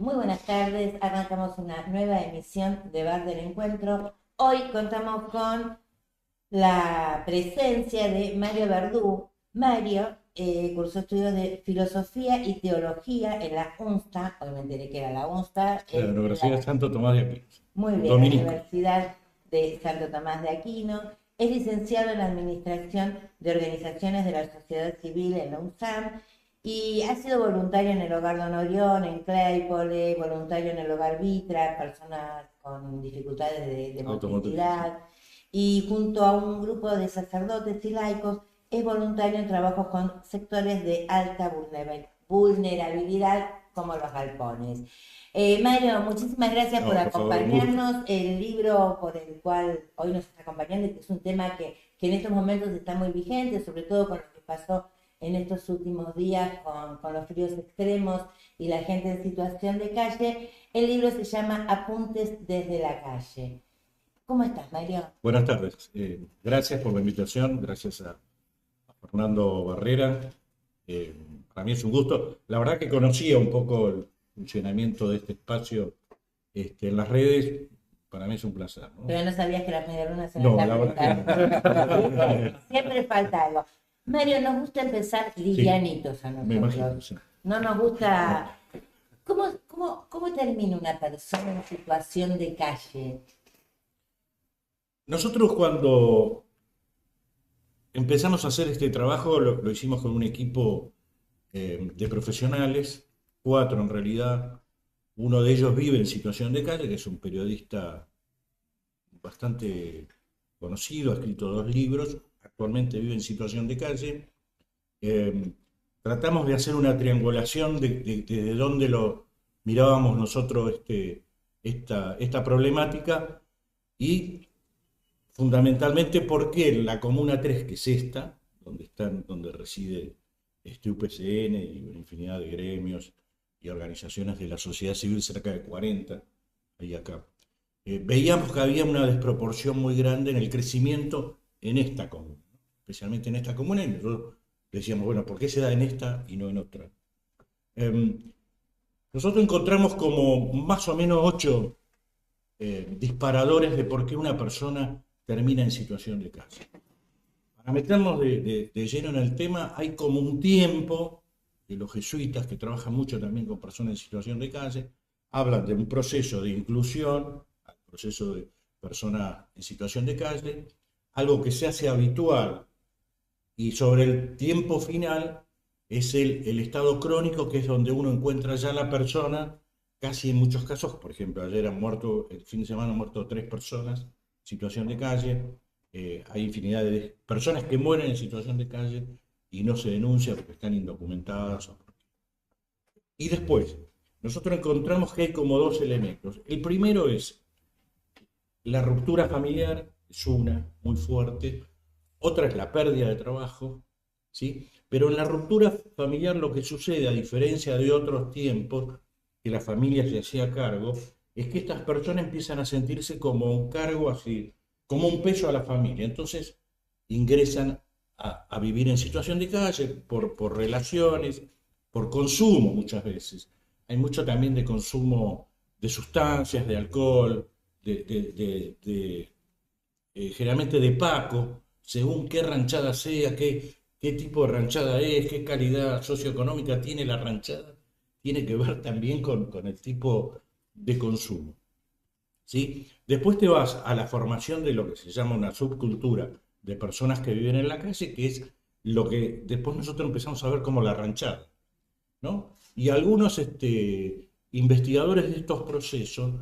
Muy buenas tardes, arrancamos una nueva emisión de Bar del Encuentro. Hoy contamos con la presencia de Mario Verdú. Mario cursó estudios de Filosofía y Teología en la UNSTA, hoy me enteré que era la UNSTA, La Universidad de Santo Tomás de Aquino, muy bien, la dominico. Universidad de Santo Tomás de Aquino. Es licenciado en la Administración de Organizaciones de la Sociedad Civil en la UNSAM y ha sido voluntario en el Hogar Don Orión, en Claypole, voluntario en el Hogar Vitra, personas con dificultades de Automotriz, sí. motricidad, y junto a un grupo de sacerdotes y laicos es voluntario en trabajos con sectores de alta vulnerabilidad como los galpones. Mario, muchísimas gracias por No, por favor, un gusto. acompañarnos. El libro por el cual hoy nos está acompañando, y que es un tema que en estos momentos está muy vigente, sobre todo con lo que pasó en estos últimos días con los fríos extremos y la gente en situación de calle. El libro se llama Apuntes desde la calle. ¿Cómo estás, Mario? Buenas tardes. Gracias por la invitación, gracias a Fernando Barrera. Eh, para mí es un gusto. La verdad que conocía un poco el funcionamiento de este espacio en las redes. Para mí es un placer, ¿no? Pero no sabías que la media luna se la No, está la verdad que preguntando. no. Siempre falta algo. Mario, nos gusta empezar Sí, livianitos a me imagino, nosotros. sí. No nos gusta. ¿Cómo termina una persona en situación de calle? Nosotros cuando empezamos a hacer este trabajo lo hicimos con un equipo de profesionales, cuatro en realidad. Uno de ellos vive en situación de calle, que es un periodista bastante conocido, ha escrito dos libros, actualmente vive en situación de calle. Eh, Tratamos de hacer una triangulación de dónde lo mirábamos nosotros esta problemática y fundamentalmente porque en la Comuna 3, que es esta, donde reside UPCN y una infinidad de gremios y organizaciones de la sociedad civil, cerca de 40, ahí acá, veíamos que había una desproporción muy grande en el crecimiento en esta comuna, ¿no? Especialmente en esta comuna, y nosotros decíamos, bueno, ¿por qué se da en esta y no en otra? Nosotros encontramos como más o menos 8 disparadores de por qué una persona termina en situación de calle. Para meternos de lleno en el tema, hay como un tiempo de los jesuitas, que trabajan mucho también con personas en situación de calle, hablan de un proceso de inclusión, al proceso de persona en situación de calle, algo que se hace habitual, y sobre el tiempo final es el estado crónico, que es donde uno encuentra ya la persona, casi en muchos casos. Por ejemplo, ayer han muerto, el fin de semana han muerto 3 personas en situación de calle. Hay infinidad de personas que mueren en situación de calle y no se denuncia porque están indocumentadas. Y después, nosotros encontramos que hay como dos elementos. El primero es la ruptura familiar, es una muy fuerte. Otra es la pérdida de trabajo, ¿sí? Pero en la ruptura familiar lo que sucede, a diferencia de otros tiempos que la familia se hacía cargo, es que estas personas empiezan a sentirse como un cargo así, como un peso a la familia. Entonces ingresan a vivir en situación de calle por relaciones, por consumo muchas veces. Hay mucho también de consumo de sustancias, de alcohol, generalmente de Paco, según qué ranchada sea, qué tipo de ranchada es, qué calidad socioeconómica tiene la ranchada, tiene que ver también con el tipo de consumo, ¿sí? Después te vas a la formación de lo que se llama una subcultura de personas que viven en la calle, que es lo que después nosotros empezamos a ver como la ranchada, ¿no? Y algunos investigadores de estos procesos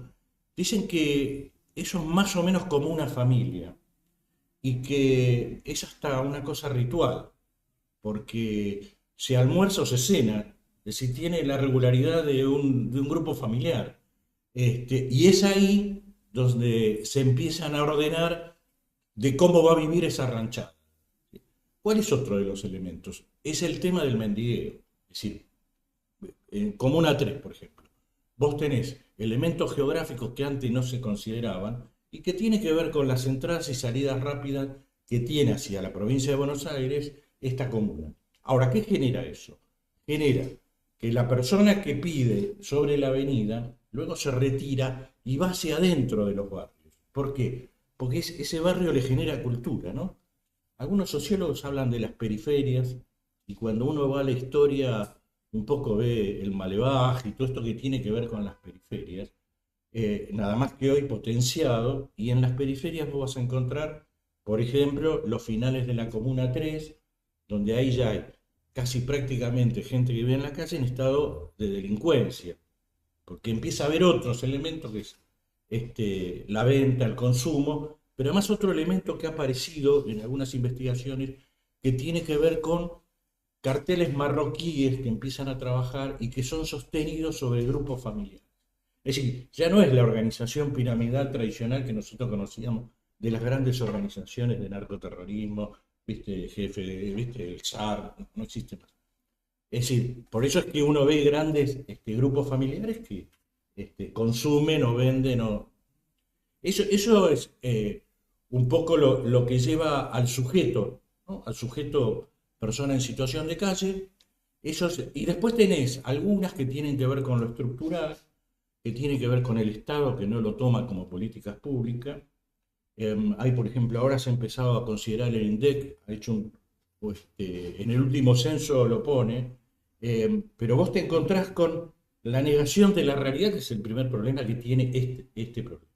dicen que eso es más o menos como una familia y que es hasta una cosa ritual, porque se almuerza o se cena, es decir, tiene la regularidad de un grupo familiar. Y es ahí donde se empiezan a ordenar de cómo va a vivir esa ranchada. ¿Cuál es otro de los elementos? Es el tema del mendigueo. Es decir, en Comuna 3, por ejemplo, vos tenés elementos geográficos que antes no se consideraban y que tiene que ver con las entradas y salidas rápidas que tiene hacia la provincia de Buenos Aires esta comuna. Ahora, ¿qué genera eso? Genera que la persona que pide sobre la avenida luego se retira y va hacia adentro de los barrios. ¿Por qué? Porque ese barrio le genera cultura, ¿no? Algunos sociólogos hablan de las periferias y cuando uno va a la historia un poco ve el malevaje y todo esto que tiene que ver con las periferias, nada más que hoy potenciado, y en las periferias vos vas a encontrar, por ejemplo, los finales de la Comuna 3, donde ahí ya hay casi prácticamente gente que vive en la calle en estado de delincuencia, porque empieza a haber otros elementos que es la venta, el consumo, pero además otro elemento que ha aparecido en algunas investigaciones que tiene que ver con carteles marroquíes que empiezan a trabajar y que son sostenidos sobre grupos familiares. Es decir, ya no es la organización piramidal tradicional que nosotros conocíamos de las grandes organizaciones de narcoterrorismo, viste, jefe, viste, el SAR, no existe más. Es decir, por eso es que uno ve grandes grupos familiares que consumen o venden. Eso es un poco lo que lleva al sujeto, ¿no? Al sujeto persona en situación de calle. Y después tenés algunas que tienen que ver con lo estructural, que tienen que ver con el Estado, que no lo toma como políticas públicas. Hay, por ejemplo, ahora se ha empezado a considerar el INDEC, ha hecho en el último censo lo pone, pero vos te encontrás con la negación de la realidad, que es el primer problema que tiene este problema.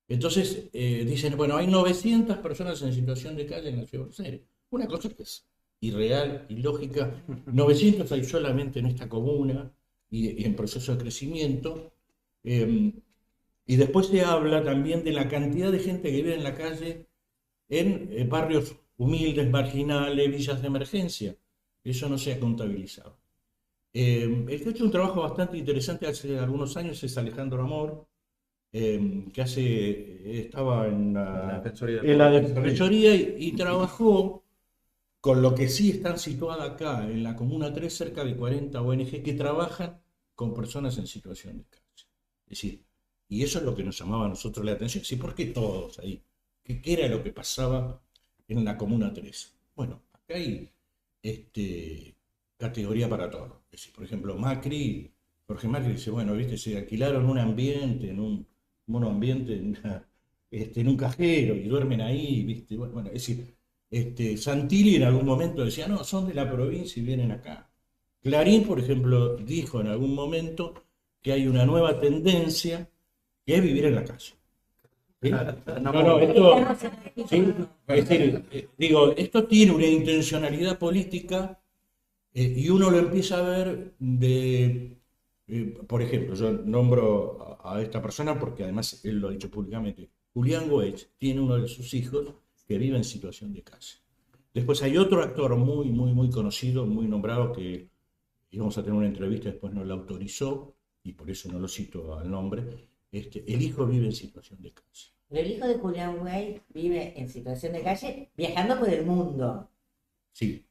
Entonces dicen, bueno, hay 900 personas en situación de calle en la ciudad de Buenos Aires. Una cosa que es irreal, ilógica. 900 hay solamente en esta comuna y en proceso de crecimiento. Y después se habla también de la cantidad de gente que vive en la calle en barrios humildes, marginales, villas de emergencia. Eso no se ha contabilizado. El que ha hecho un trabajo bastante interesante hace algunos años es Alejandro Amor, que estaba en la Defensoría y trabajó con lo que sí están situadas acá, en la Comuna 3, cerca de 40 ONG que trabajan con personas en situación de calle. Es decir, y eso es lo que nos llamaba a nosotros la atención. Sí, ¿por qué todos ahí? ¿Qué era lo que pasaba en la Comuna 3? Bueno, acá hay categoría para todo. Es decir, por ejemplo, Jorge Macri dice, bueno, viste, se alquilaron un ambiente, en un monoambiente, en un cajero y duermen ahí, viste. Bueno, es decir, Santilli en algún momento decía, no, son de la provincia y vienen acá. Clarín, por ejemplo, dijo en algún momento que hay una nueva tendencia que es vivir en la calle. ¿Sí? No, ¿sí? Es decir, digo, esto tiene una intencionalidad política y uno lo empieza a ver por ejemplo, yo nombro a esta persona porque además él lo ha dicho públicamente. Julián Goetz tiene uno de sus hijos que vive en situación de calle. Después hay otro actor muy, muy, muy conocido, muy nombrado, que íbamos a tener una entrevista, después no la autorizó, y por eso no lo cito al nombre. El hijo vive en situación de calle. Pero el hijo de Julián Güey vive en situación de calle viajando por el mundo. Sí.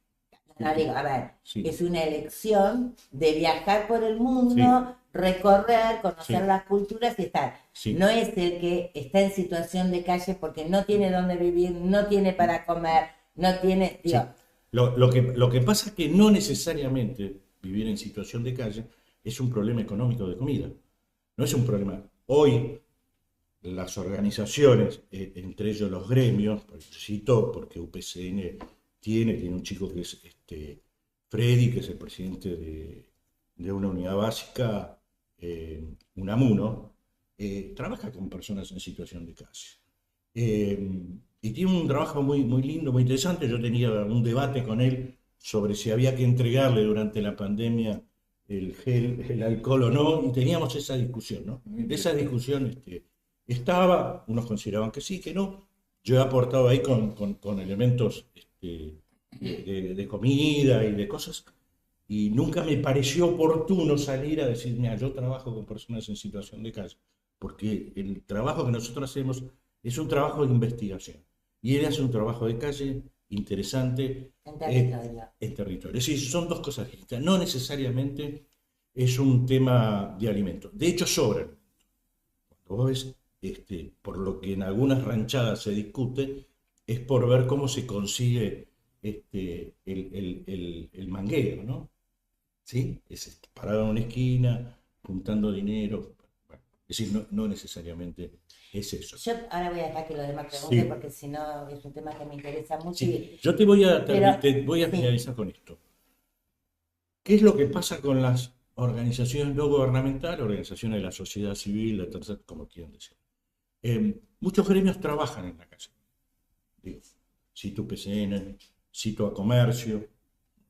No, digo, a ver, sí. Es una elección de viajar por el mundo, recorrer, conocer las culturas y estar. No es el que está en situación de calle porque no tiene dónde vivir, no tiene para comer, no tiene... Digo, Lo que pasa es que no necesariamente vivir en situación de calle es un problema económico de comida. No es un problema. Hoy las organizaciones, entre ellos los gremios, cito porque UPCN tiene un chico que es Freddy, que es el presidente de una unidad básica, UNAMUNO, trabaja con personas en situación de calle. Y tiene un trabajo muy, muy lindo, muy interesante. Yo tenía un debate con él sobre si había que entregarle durante la pandemia el gel, el alcohol o no, y teníamos esa discusión, ¿no? Esa discusión estaba, unos consideraban que sí, que no. Yo he aportado ahí con elementos de comida y de cosas, y nunca me pareció oportuno salir a decir, mira, yo trabajo con personas en situación de calle, porque el trabajo que nosotros hacemos es un trabajo de investigación, y él hace un trabajo de calle interesante en territorio. Es decir, son dos cosas distintas, no necesariamente es un tema de alimentos. De hecho, sobran. Cuando vos ves, por lo que en algunas ranchadas se discute, es por ver cómo se consigue el manguero, ¿no? ¿sí? Es parado en una esquina, juntando dinero. Bueno, es decir, no necesariamente es eso. Yo ahora voy a dejar que los demás pregunten Sí, porque si no es un tema que me interesa mucho. sí. Yo te voy a Sí, finalizar con esto. ¿Qué es lo que pasa con las organizaciones no gubernamentales, organizaciones de la sociedad civil, de tercer, como quieran decir? Muchos gremios trabajan en la calle. Digo, cito PCN, cito a Comercio,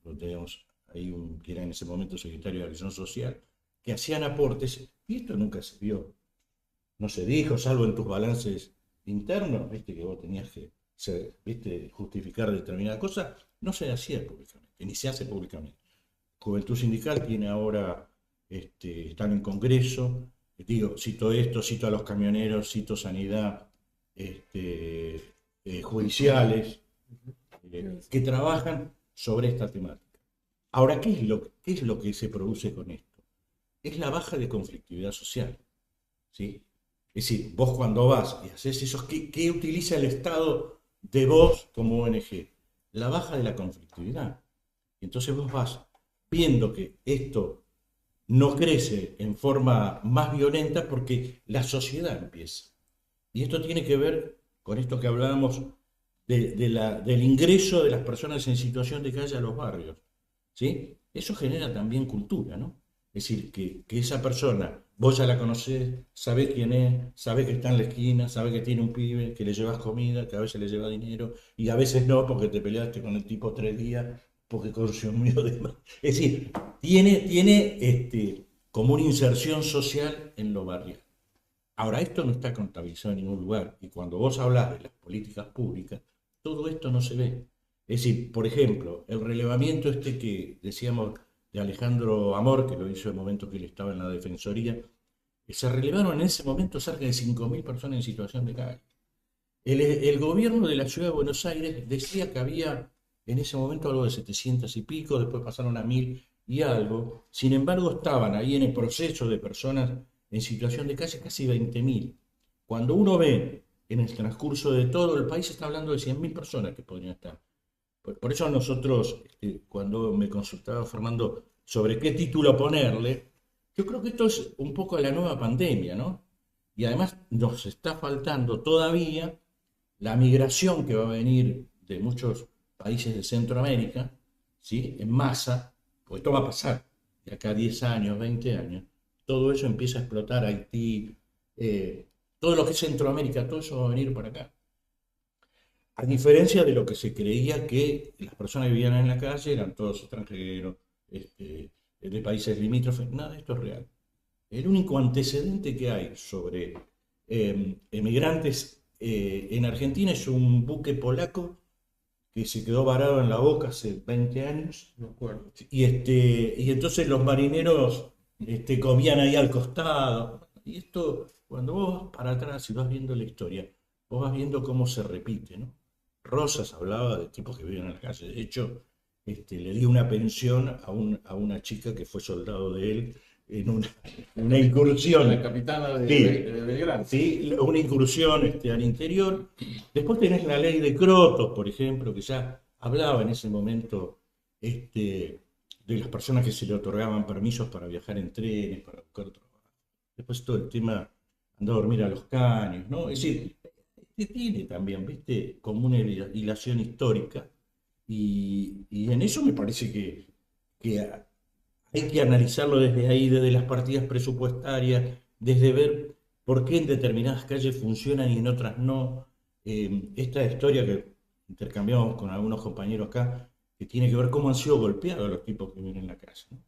lo tenemos ahí que era en ese momento secretario de Acción Social, que hacían aportes, y esto nunca se vio, no se dijo, salvo en tus balances internos, viste que vos tenías que viste, justificar determinada cosa, no se hacía públicamente, ni se hace públicamente. Juventud Sindical tiene ahora, están en Congreso, digo, cito esto, cito a los camioneros, cito sanidad, judiciales, que trabajan sobre esta temática. Ahora, ¿qué es lo que se produce con esto? Es la baja de conflictividad social, ¿sí? Es decir, vos cuando vas y haces eso, ¿qué utiliza el Estado de vos como ONG? La baja de la conflictividad. Y entonces vos vas viendo que esto no crece en forma más violenta porque la sociedad empieza. Y esto tiene que ver con esto que hablábamos del ingreso de las personas en situación de calle a los barrios. ¿Sí? Eso genera también cultura, ¿no? Es decir, que esa persona, vos ya la conocés, sabés quién es, sabés que está en la esquina, sabés que tiene un pibe, que le llevas comida, que a veces le lleva dinero, y a veces no, porque te peleaste con el tipo 3 días, porque consumió de más. Es decir, tiene como una inserción social en los barrios. Ahora, esto no está contabilizado en ningún lugar, y cuando vos hablas de las políticas públicas, todo esto no se ve. Es decir, por ejemplo, el relevamiento que decíamos de Alejandro Amor, que lo hizo en el momento que él estaba en la Defensoría, se relevaron en ese momento cerca de 5.000 personas en situación de calle. El gobierno de la ciudad de Buenos Aires decía que había en ese momento algo de 700 y pico, después pasaron a 1.000 y algo. Sin embargo, estaban ahí en el proceso de personas en situación de calle casi 20.000. Cuando uno ve en el transcurso de todo el país, está hablando de 100.000 personas que podrían estar. Por eso nosotros, cuando me consultaba Fernando sobre qué título ponerle, yo creo que esto es un poco la nueva pandemia, ¿no? Y además nos está faltando todavía la migración que va a venir de muchos países de Centroamérica, ¿sí? En masa, pues esto va a pasar de acá a 10 años, 20 años, todo eso empieza a explotar, Haití, todo lo que es Centroamérica, todo eso va a venir para acá. A diferencia de lo que se creía que las personas que vivían en la calle eran todos extranjeros, de países limítrofes, nada de esto es real. El único antecedente que hay sobre emigrantes en Argentina es un buque polaco que se quedó varado en la Boca hace 20 años. No acuerdo. Y entonces los marineros comían ahí al costado. Y esto, cuando vos vas para atrás y vas viendo la historia, vos vas viendo cómo se repite, ¿no? Rosas hablaba de tipos que viven en la calle. De hecho, le dio una pensión a una chica que fue soldado de él en una incursión. La capitana de, Sí, de Belgrano. sí, una incursión al interior. Después tenés la ley de Crotos, por ejemplo, que ya hablaba en ese momento de las personas que se le otorgaban permisos para viajar en trenes, para buscar trabajo. Después todo el tema, andar a dormir a los caños, ¿no? Es decir, tiene también, ¿viste? Como una hilación histórica. Y en eso me parece que hay que analizarlo desde ahí, desde las partidas presupuestarias, desde ver por qué en determinadas calles funcionan y en otras no. Esta historia que intercambiamos con algunos compañeros acá, que tiene que ver cómo han sido golpeados los tipos que viven en la calle, ¿no?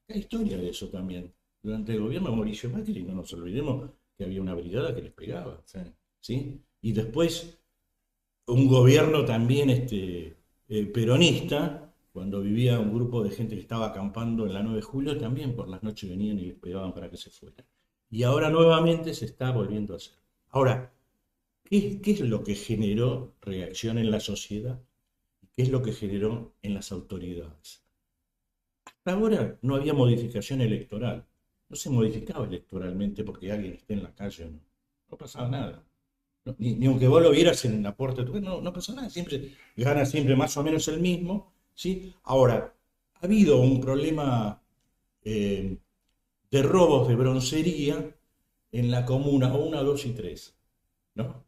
Hay historia de eso también. Durante el gobierno de Mauricio Macri, no nos olvidemos que había una brigada que les pegaba, Sí. ¿sí? Y después un gobierno también peronista, cuando vivía un grupo de gente que estaba acampando en la 9 de julio, también por las noches venían y les pegaban para que se fueran. Y ahora nuevamente se está volviendo a hacer. Ahora, ¿qué es lo que generó reacción en la sociedad? ¿Qué es lo que generó en las autoridades? Hasta ahora no había modificación electoral. No se modificaba electoralmente porque alguien esté en la calle o no. No pasaba nada. Ni aunque vos lo vieras en la puerta de tu casa, no pasa nada, gana siempre más o menos el mismo, ¿sí? Ahora, ha habido un problema eh, de robos de broncería en la comuna 1, 2 y 3, ¿no?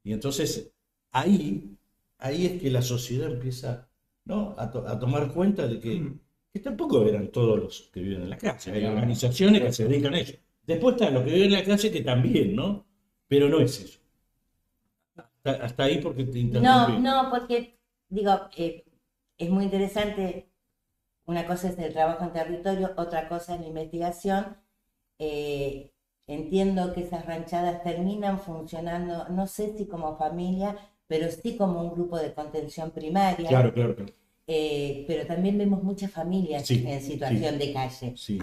Y entonces ahí es que la sociedad empieza, ¿no? a tomar cuenta de que tampoco eran todos los que viven en la calle, hay organizaciones que se dedican a eso. Después están los que viven en la calle que también, ¿no? Pero no es eso. Hasta ahí porque te No, interrumpí. no, porque digo, es muy interesante. Una cosa es el trabajo en territorio, otra cosa es la investigación. Eh, Entiendo que esas ranchadas terminan funcionando, no sé si como familia, pero sí como un grupo de contención primaria. Claro, claro, claro. Pero también vemos muchas familias Sí, en sí, situación de calle. sí,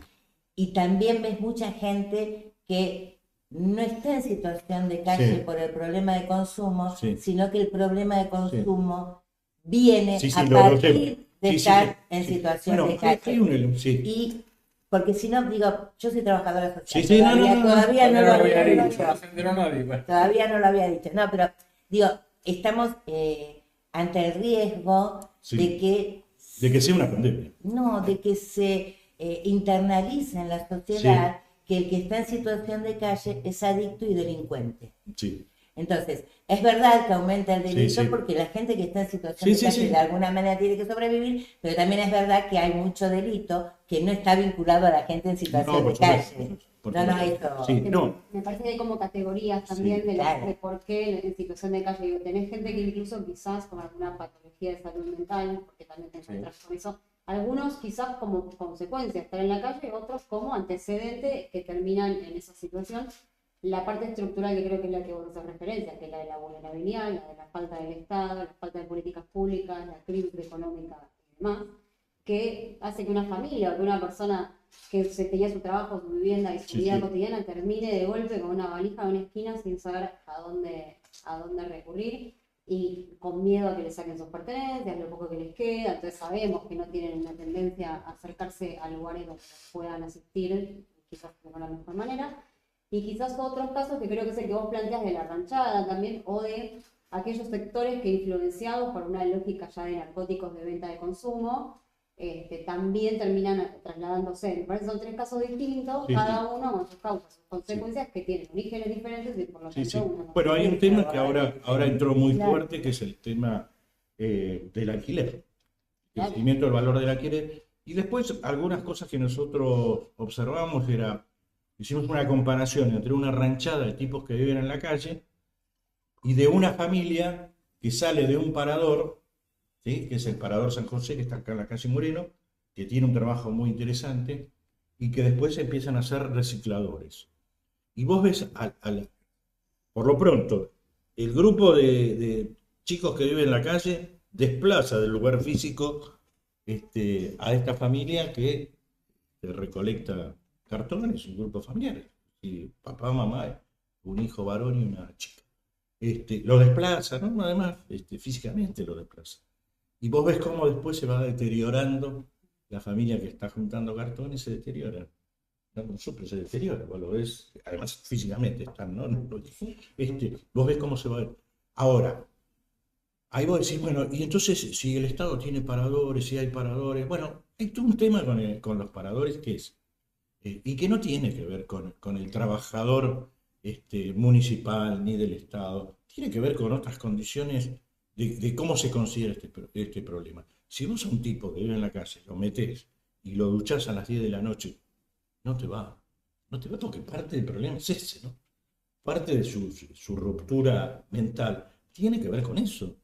Y también ves mucha gente que no está en situación de calle sí, por el problema de consumo, sí, sino que el problema de sí. consumo viene Sí, sí, a lo sé. partir de Sí, sí, sí, estar en sí. situación Bueno, de calle. sí. Y porque si no, digo, yo soy trabajadora Sí, social, sí, no, no, todavía, no, no. todavía no Todavía lo no lo había había dicho, dicho, no se enteró nadie. Bueno. todavía no lo había dicho. No, pero digo, estamos ante el riesgo de Sí. que De que sea una pandemia. no, de que se internaliza en la Sí, sociedad que el que está en situación de calle es adicto y delincuente. sí, Entonces, es verdad que aumenta el sí, delito sí. porque la gente que está en situación Sí, de sí, calle sí. de alguna manera tiene que sobrevivir, pero también es verdad que hay mucho delito que no está vinculado a la gente en No, situación por de supuesto. calle. Por No, no, supuesto. eso. Sí, no. Me parece que hay como categorías también Sí, de, claro. de por qué en situación de calle. Digo, tenés gente que incluso quizás con alguna patología de salud mental, porque también te encuentras con eso. Algunos quizás como consecuencia de estar en la calle, otros como antecedente que terminan en esa situación. La parte estructural que creo que es la que vos haces referencia, que es la de la vulnerabilidad, la de la falta del Estado, la falta de políticas públicas, la crisis económica y demás, que hace que una familia o que una persona que se tenía su trabajo, su vivienda y su Sí, vida sí. cotidiana termine de golpe con una valija en una esquina sin saber a dónde recurrir y con miedo a que le saquen sus pertenencias, lo poco que les queda. Entonces sabemos que no tienen una tendencia a acercarse a lugares donde puedan asistir, quizás de la mejor manera. Y quizás otros casos que creo que es el que vos planteas de la ranchada también, o de aquellos sectores que influenciados por una lógica ya de narcóticos de venta de consumo, también terminan trasladándose. Me parece que son tres casos distintos, Sí, cada sí. uno con sus causas, sus consecuencias que tienen orígenes diferentes y por lo Sí, tanto sí. una Bueno, hay un tema que ahora entró muy Claro. fuerte, que es el tema del alquiler. El Claro. crecimiento del valor del alquiler. Y después algunas cosas que nosotros observamos hicimos una comparación entre una ranchada de tipos que viven en la calle y de una familia que sale de un parador, ¿sí? Que es el Parador San José, que está acá en la calle Moreno, que tiene un trabajo muy interesante y que después empiezan a ser recicladores. Y vos ves, por lo pronto, el grupo de chicos que viven en la calle desplaza del lugar físico a esta familia que recolecta cartones, un grupo familiar, y papá, mamá, un hijo varón y una chica. Lo desplaza, ¿no? Además, físicamente lo desplaza. Y vos ves cómo después se va deteriorando la familia que está juntando cartones, se deteriora. No, no sufre, se deteriora, vos lo ves, además físicamente están, ¿no? Vos ves cómo se va. Ahora, ahí vos decís, bueno, y entonces si el Estado tiene paradores, si hay paradores, bueno, hay todo un tema con los paradores que es, y que no tiene que ver con el trabajador municipal ni del Estado, tiene que ver con otras condiciones de cómo se considera este problema. Si vos a un tipo que vive en la calle lo metés y lo duchás a las 10 de la noche, no te va. No te va porque parte del problema es ese, ¿no? Parte de su ruptura mental tiene que ver con eso,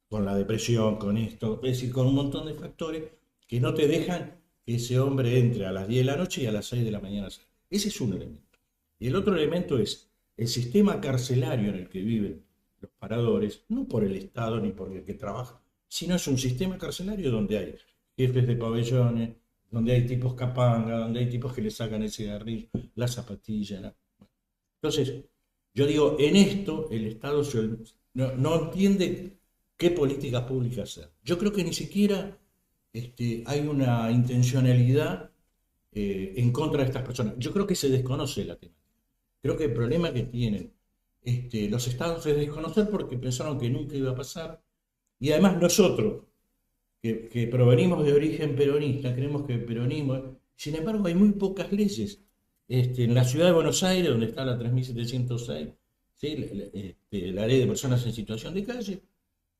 con la depresión, con esto, es decir, con un montón de factores que no te dejan que ese hombre entre a las 10 de la noche y a las 6 de la mañana. Ese es un elemento. Y el otro elemento es el sistema carcelario en el que viven los paradores, no por el Estado ni por el que trabaja, sino es un sistema carcelario donde hay jefes de pabellones, donde hay tipos capanga, donde hay tipos que le sacan el cigarrillo, la zapatilla. Entonces, yo digo, en esto el Estado no entiende qué políticas públicas hacer. Yo creo que ni siquiera hay una intencionalidad en contra de estas personas. Yo creo que se desconoce la temática. Creo que el problema que tienen los estados es desconocer porque pensaron que nunca iba a pasar. Y además nosotros, que provenimos de origen peronista, creemos que el peronismo, Sin embargo, hay muy pocas leyes. En la ciudad de Buenos Aires, donde está la 3706, ¿sí? La ley de personas en situación de calle,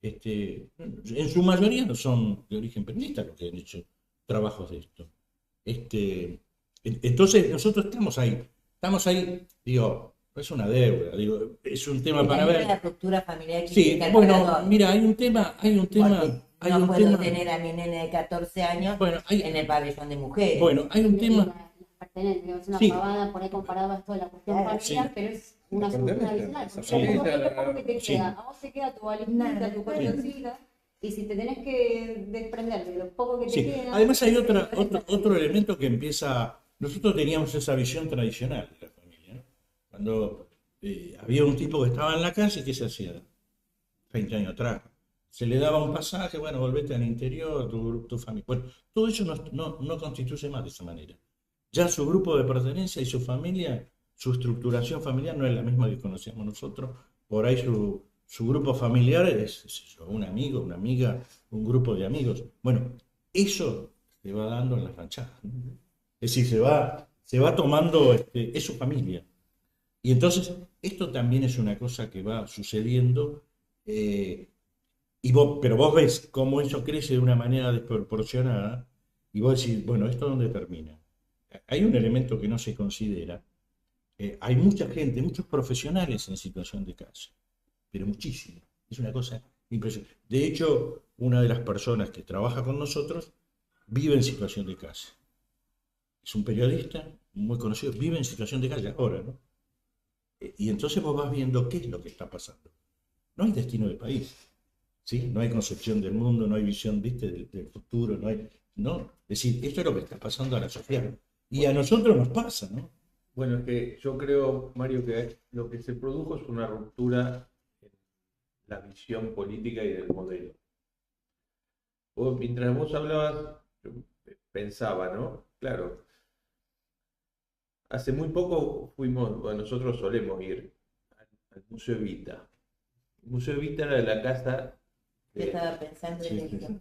en su mayoría no son de origen peronista los que han hecho trabajos de esto. Entonces, nosotros estamos ahí, digo, no es una deuda, digo, es un tema Y para también ver. la estructura familiar que Sí, implica el bueno, parador. mira, hay un tema, Porque hay no un puedo tema, tener a mi nene de 14 años bueno, en el pabellón de mujeres. bueno, hay un Y tema, las pertenencias, es una sí, pavada por ahí comparado a esto de la cuestión Claro, familiar, sí. pero es una La solución pertenencia, adicional. esa Porque familia, es poco que te sí. queda. A vos te queda tu valijita, Nada, tu sí. colchoncita, y si te tenés que desprender de lo poco que te Sí. queda. Además hay otro elemento que empieza. Nosotros teníamos esa visión tradicional de la familia, ¿no? Cuando había un tipo que estaba en la calle, ¿qué se hacía? 20 años atrás. Se le daba un pasaje, bueno, volvete al interior, tu familia. Bueno, todo eso no constituye más de esa manera. Ya su grupo de pertenencia y su familia, su estructuración familiar no es la misma que conocíamos nosotros. Por ahí su grupo familiar es, qué sé yo, un amigo, una amiga, un grupo de amigos. Bueno, eso se va dando en las ranchadas, ¿no? Es decir, se va tomando, es su familia. Y entonces, esto también es una cosa que va sucediendo, eh, pero vos ves cómo eso crece de una manera desproporcionada, y vos decís, bueno, ¿esto dónde termina? Hay un elemento que no se considera. Hay mucha gente, muchos profesionales en situación de calle, pero muchísimo. Es una cosa impresionante. De hecho, una de las personas que trabaja con nosotros vive en situación de calle. Es un periodista muy conocido, vive en situación de calle ahora, ¿no? Y entonces vos vas viendo qué es lo que está pasando. No hay destino de país, ¿sí? No hay concepción del mundo, no hay visión, ¿viste? Del futuro, no hay, ¿no? Es decir, esto es lo que está pasando a la sociedad. Y a nosotros nos pasa, ¿no? Bueno, es que yo creo, Mario, que lo que se produjo es una ruptura en la visión política y del modelo. Mientras vos hablabas, yo pensaba, ¿no? Claro, hace muy poco fuimos, bueno, nosotros solemos ir al Museo Evita. El Museo Evita era de la casa, Yo estaba pensando en Sí, esto.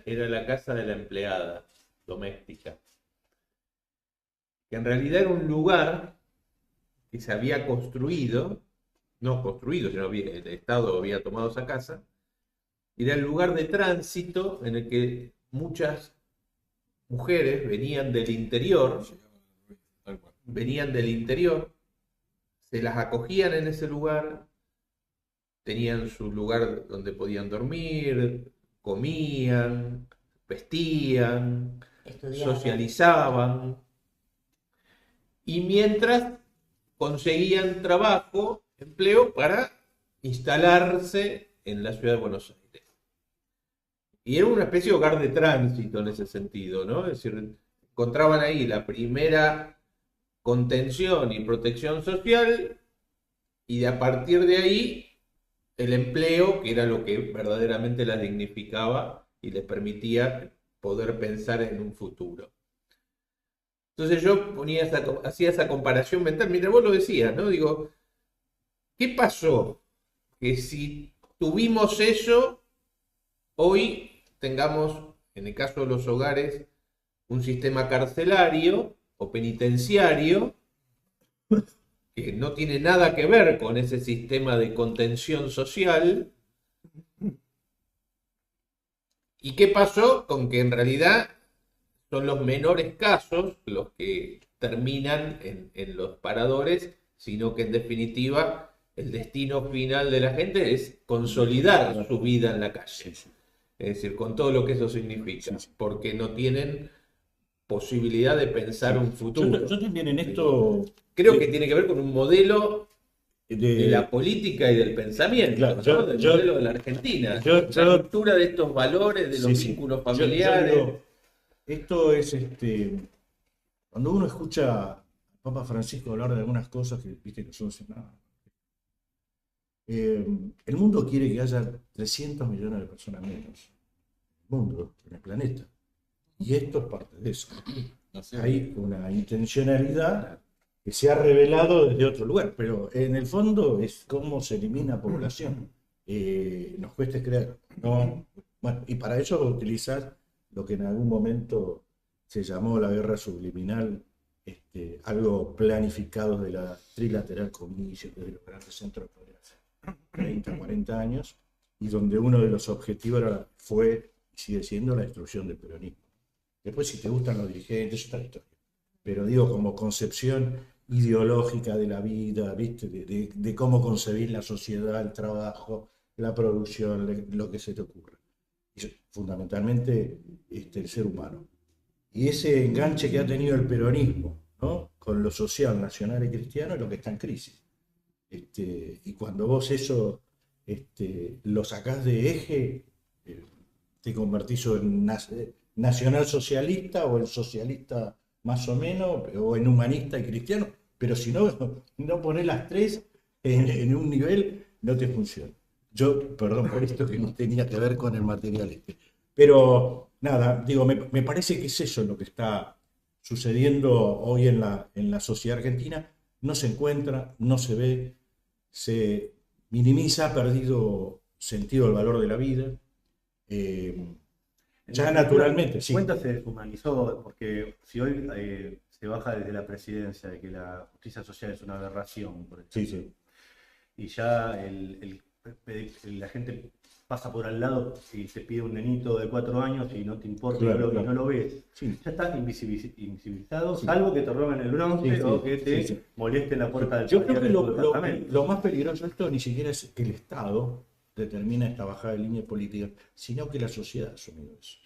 era la casa de la empleada doméstica, que en realidad era un lugar que se había construido, no construido, sino el Estado había tomado esa casa, y era el lugar de tránsito en el que muchas mujeres venían del interior, se las acogían en ese lugar, tenían su lugar donde podían dormir, comían, vestían, Estudiaba. socializaban, y mientras conseguían trabajo, empleo para instalarse en la ciudad de Buenos Aires. Y era una especie de hogar de tránsito en ese sentido, ¿no? Es decir, encontraban ahí la primera contención y protección social, y a partir de ahí el empleo, que era lo que verdaderamente las dignificaba y les permitía poder pensar en un futuro. Entonces yo hacía esa comparación mental, mientras vos lo decías, ¿no? Digo, ¿qué pasó? Que si tuvimos eso, hoy tengamos, en el caso de los hogares, un sistema carcelario o penitenciario que no tiene nada que ver con ese sistema de contención social. ¿Y qué pasó? Con que en realidad son los menores casos los que terminan en los paradores, sino que en definitiva el destino final de la gente es consolidar su vida en la calle. Es decir, con todo lo que eso significa, porque no tienen posibilidad de pensar un futuro. Yo también en esto Creo que tiene que ver con un modelo de la de, política y del pensamiento, Claro, ¿no? Del modelo de la Argentina. yo- La ruptura de estos valores, de los sí. vínculos Yo familiares. digo, esto es cuando uno escucha al Papa Francisco hablar de algunas cosas que viste que son nada. El mundo quiere que haya 300 millones de personas menos. El mundo, en el planeta. Y esto es parte de eso. Hay una intencionalidad que se ha revelado desde otro lugar, pero en el fondo es cómo se elimina población. Nos cuesta creer, ¿no? Bueno, y para eso utilizar lo que en algún momento se llamó la guerra subliminal, algo planificado de la trilateral comisión de los grandes centros de poder hace 30, 40 años, y donde uno de los objetivos fue y sigue siendo la destrucción del peronismo. Después, si te gustan los dirigentes, es otra historia. Pero digo, como concepción ideológica de la vida, ¿viste? De cómo concebir la sociedad, el trabajo, la producción, lo que se te ocurra. Y fundamentalmente el ser humano. Y ese enganche que ha tenido el peronismo, ¿no?, con lo social, nacional y cristiano, es lo que está en crisis. Y cuando vos eso lo sacás de eje, te convertís en nacional socialista o en socialista más o menos, o en humanista y cristiano, pero si no ponés las tres en un nivel, no te funciona. Yo, perdón por esto que no tenía que ver con el material pero nada, digo, me parece que es eso lo que está sucediendo hoy en la sociedad argentina. No se encuentra, no se ve, se minimiza, ha perdido sentido el valor de la vida. Ya naturalmente, sí. Cuenta se deshumanizó, porque si hoy se baja desde la presidencia de que la justicia social es una aberración, por ejemplo, Sí, sí. y ya la gente pasa por al lado y te pide un nenito de 4 años y no te importa, Claro, y no lo ves, Sí. ya está invisibilizado, Sí. salvo que te roben el bronce, Sí, sí, o que te sí. moleste en la puerta del Yo creo taller que de tu departamento. lo más peligroso de esto ni siquiera es que el Estado determina esta bajada de línea política, sino que la sociedad ha asumido eso.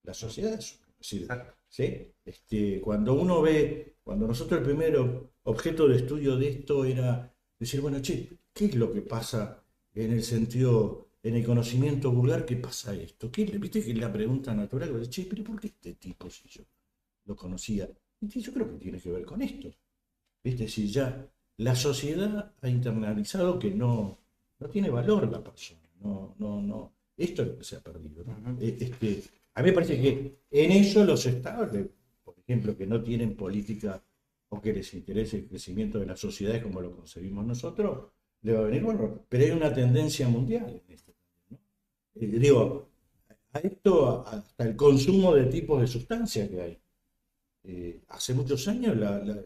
La sociedad es decir, Exacto. ¿sí? Cuando nosotros el primer objeto de estudio de esto era decir, bueno, che, ¿qué es lo que pasa en el sentido, en el conocimiento vulgar, qué pasa esto? ¿Viste que la pregunta natural es, che, pero ¿por qué este tipo, si yo lo conocía? Y yo creo que tiene que ver con esto. ¿Viste? Si ya la sociedad ha internalizado que no tiene valor la persona. No. Esto es lo que se ha perdido, ¿no? Uh-huh. A mí me parece que en eso los estados, por ejemplo, que no tienen política o que les interese el crecimiento de las sociedades como lo concebimos nosotros, le va a venir bueno. Pero hay una tendencia mundial en esto, ¿no? Digo, a esto, hasta el consumo de tipos de sustancias que hay. Hace muchos años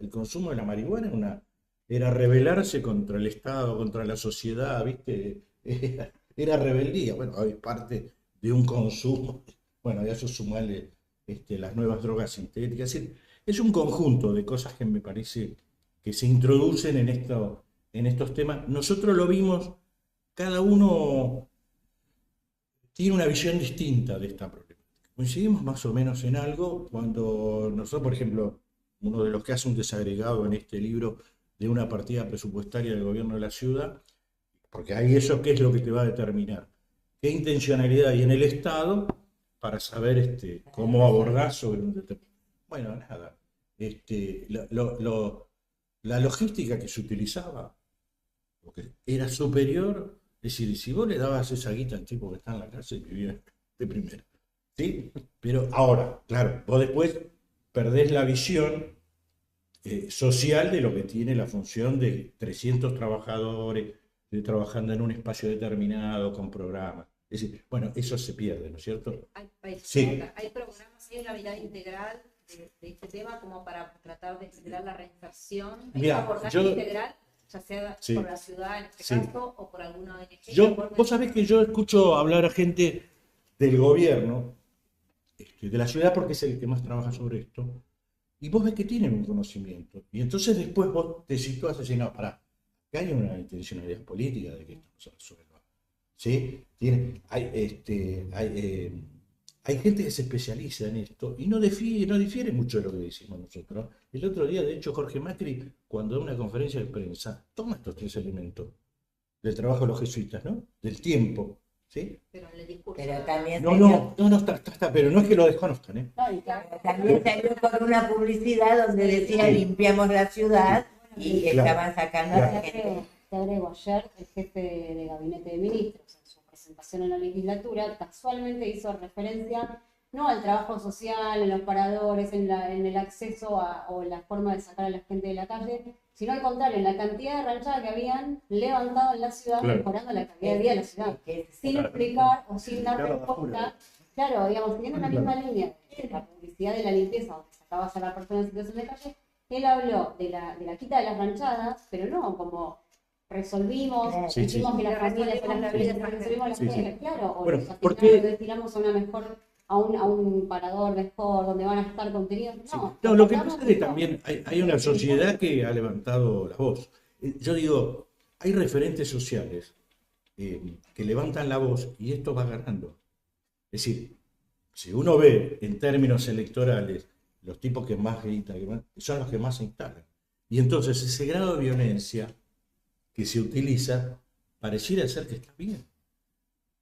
el consumo de la marihuana era rebelarse contra el Estado, contra la sociedad, ¿viste? Era rebeldía. Bueno, hoy es parte de un consumo. Bueno, a eso sumarle las nuevas drogas sintéticas. Es un conjunto de cosas que me parece que se introducen en estos temas. Nosotros lo vimos, cada uno tiene una visión distinta de esta problemática. Coincidimos más o menos en algo cuando nosotros, por ejemplo, uno de los que hace un desagregado en este libro de una partida presupuestaria del gobierno de la ciudad, porque ahí eso, ¿qué es lo que te va a determinar? ¿Qué intencionalidad hay en el Estado para saber cómo abordar sobre un determinado? Bueno, nada. La logística que se utilizaba, porque era superior, es decir, si vos le dabas esa guita al tipo que está en la cárcel, vivía de primera. ¿Sí? Pero ahora, claro, vos después perdés la visión social de lo que tiene la función de 300 trabajadores trabajando en un espacio determinado con programas. Es decir, bueno, eso se pierde, ¿no es cierto? Sí. Hay programas, hay una mirada integral de este tema como para tratar de generar la reinserción. Hay un abordaje integral, ya sea por la ciudad en este caso o por alguna ONG. Vos sabés que yo escucho hablar a gente del gobierno, de la ciudad, porque es el que más trabaja sobre esto, y vos ves que tienen un conocimiento. Y entonces después vos te situás y decís, no, pará, acá hay una intencionalidad política de que esto no se resuelva. ¿Sí? Hay gente que se especializa en esto y no difiere mucho de lo que decimos nosotros. El otro día, de hecho, Jorge Macri, cuando da una conferencia de prensa, toma estos 3 elementos del trabajo de los jesuitas, ¿no? Del tiempo, ¿sí? Pero en el discurso. Pero también está, pero no es que lo desconozcan, ¿eh? No, y claro, también salió con una publicidad donde decía limpiamos la ciudad y Claro. estaban sacando a la gente. te agrego, ayer el jefe de gabinete de ministros en su presentación en la legislatura casualmente hizo referencia no al trabajo social, en los paradores, en el acceso o la forma de sacar a la gente de la calle, sino al contrario, en la cantidad de ranchadas que habían levantado en la ciudad, Claro. mejorando la calidad de vida de la ciudad, sin explicar o sin dar respuesta Claro, digamos, siguiendo la misma línea de la publicidad de la limpieza, donde sacabas a la persona en situación de calle, él habló de la quita de las ranchadas, pero no como resolvimos, Sí, hicimos sí. que las familias Resolvimos las la vida familias, resolvimos las Sí, sí. familias, claro, o Bueno, los ¿por asignamos, qué? destinamos a una mejor, a un parador mejor, donde van a estar contenidos. Sí. No, No, lo que tratamos pasa es que mejor. también hay una sociedad que ha levantado la voz. Yo digo, hay referentes sociales que levantan la voz y esto va ganando. Es decir, si uno ve en términos electorales, los tipos que más gritan son los que más se instalan. Y entonces ese grado de violencia que se utiliza pareciera ser que está bien.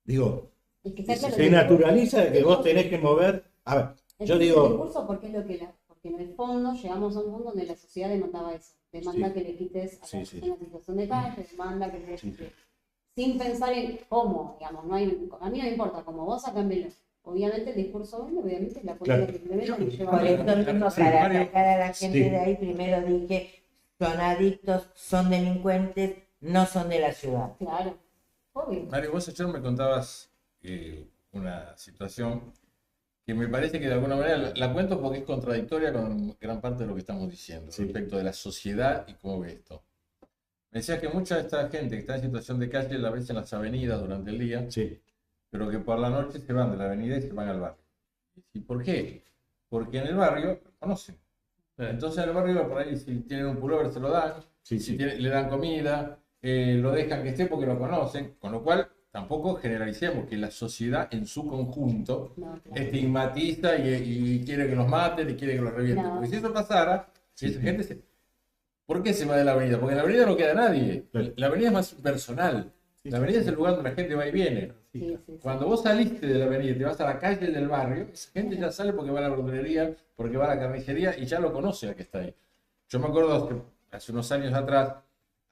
Digo, Es que está claro se que naturaliza que vos tenés que mover. A ver, yo el digo, discurso porque es lo que porque en el fondo llegamos a un mundo donde la sociedad demandaba eso, demanda Sí. que le quites a Sí, la sí. persona en situación de calle, demanda que le Sí, sí. sin pensar en cómo, digamos, no hay, a mí no me importa, como vos sacámelo. Obviamente el discurso vende, obviamente la política Claro. que implementa que lleva Por eso mismo, Sí, para Mario. sacar a la gente Sí. de ahí, primero dije, son adictos, son delincuentes, no son de la ciudad. Claro, obvio. Mario, vos ayer me contabas una situación que me parece que de alguna manera la cuento porque es contradictoria con gran parte de lo que estamos diciendo Sí. respecto de la sociedad y cómo ve esto. Me decías que mucha de esta gente que está en situación de calle la ves en las avenidas durante el día, sí, pero que por la noche se van de la avenida y se van al barrio. ¿Y por qué? Porque en el barrio lo conocen. Entonces en el barrio por ahí si tienen un pullover se lo dan, sí, si sí. le dan comida, lo dejan que esté porque lo conocen, con lo cual tampoco generalicemos que la sociedad en su conjunto No, claro. estigmatiza y quiere que los maten y quiere que los revienten. No. Porque si eso pasara, si Sí, esa sí. gente ¿por qué se va de la avenida? Porque en la avenida no queda nadie. Claro. La avenida es más personal. Sí, La sí. avenida es el lugar donde la gente va y viene. Sí, sí, sí. Cuando vos saliste de la avenida y te vas a la calle del barrio, esa gente ya sale porque va a la verdulería, porque va a la carnicería y ya lo conoce a que está ahí. Yo me acuerdo que hace unos años atrás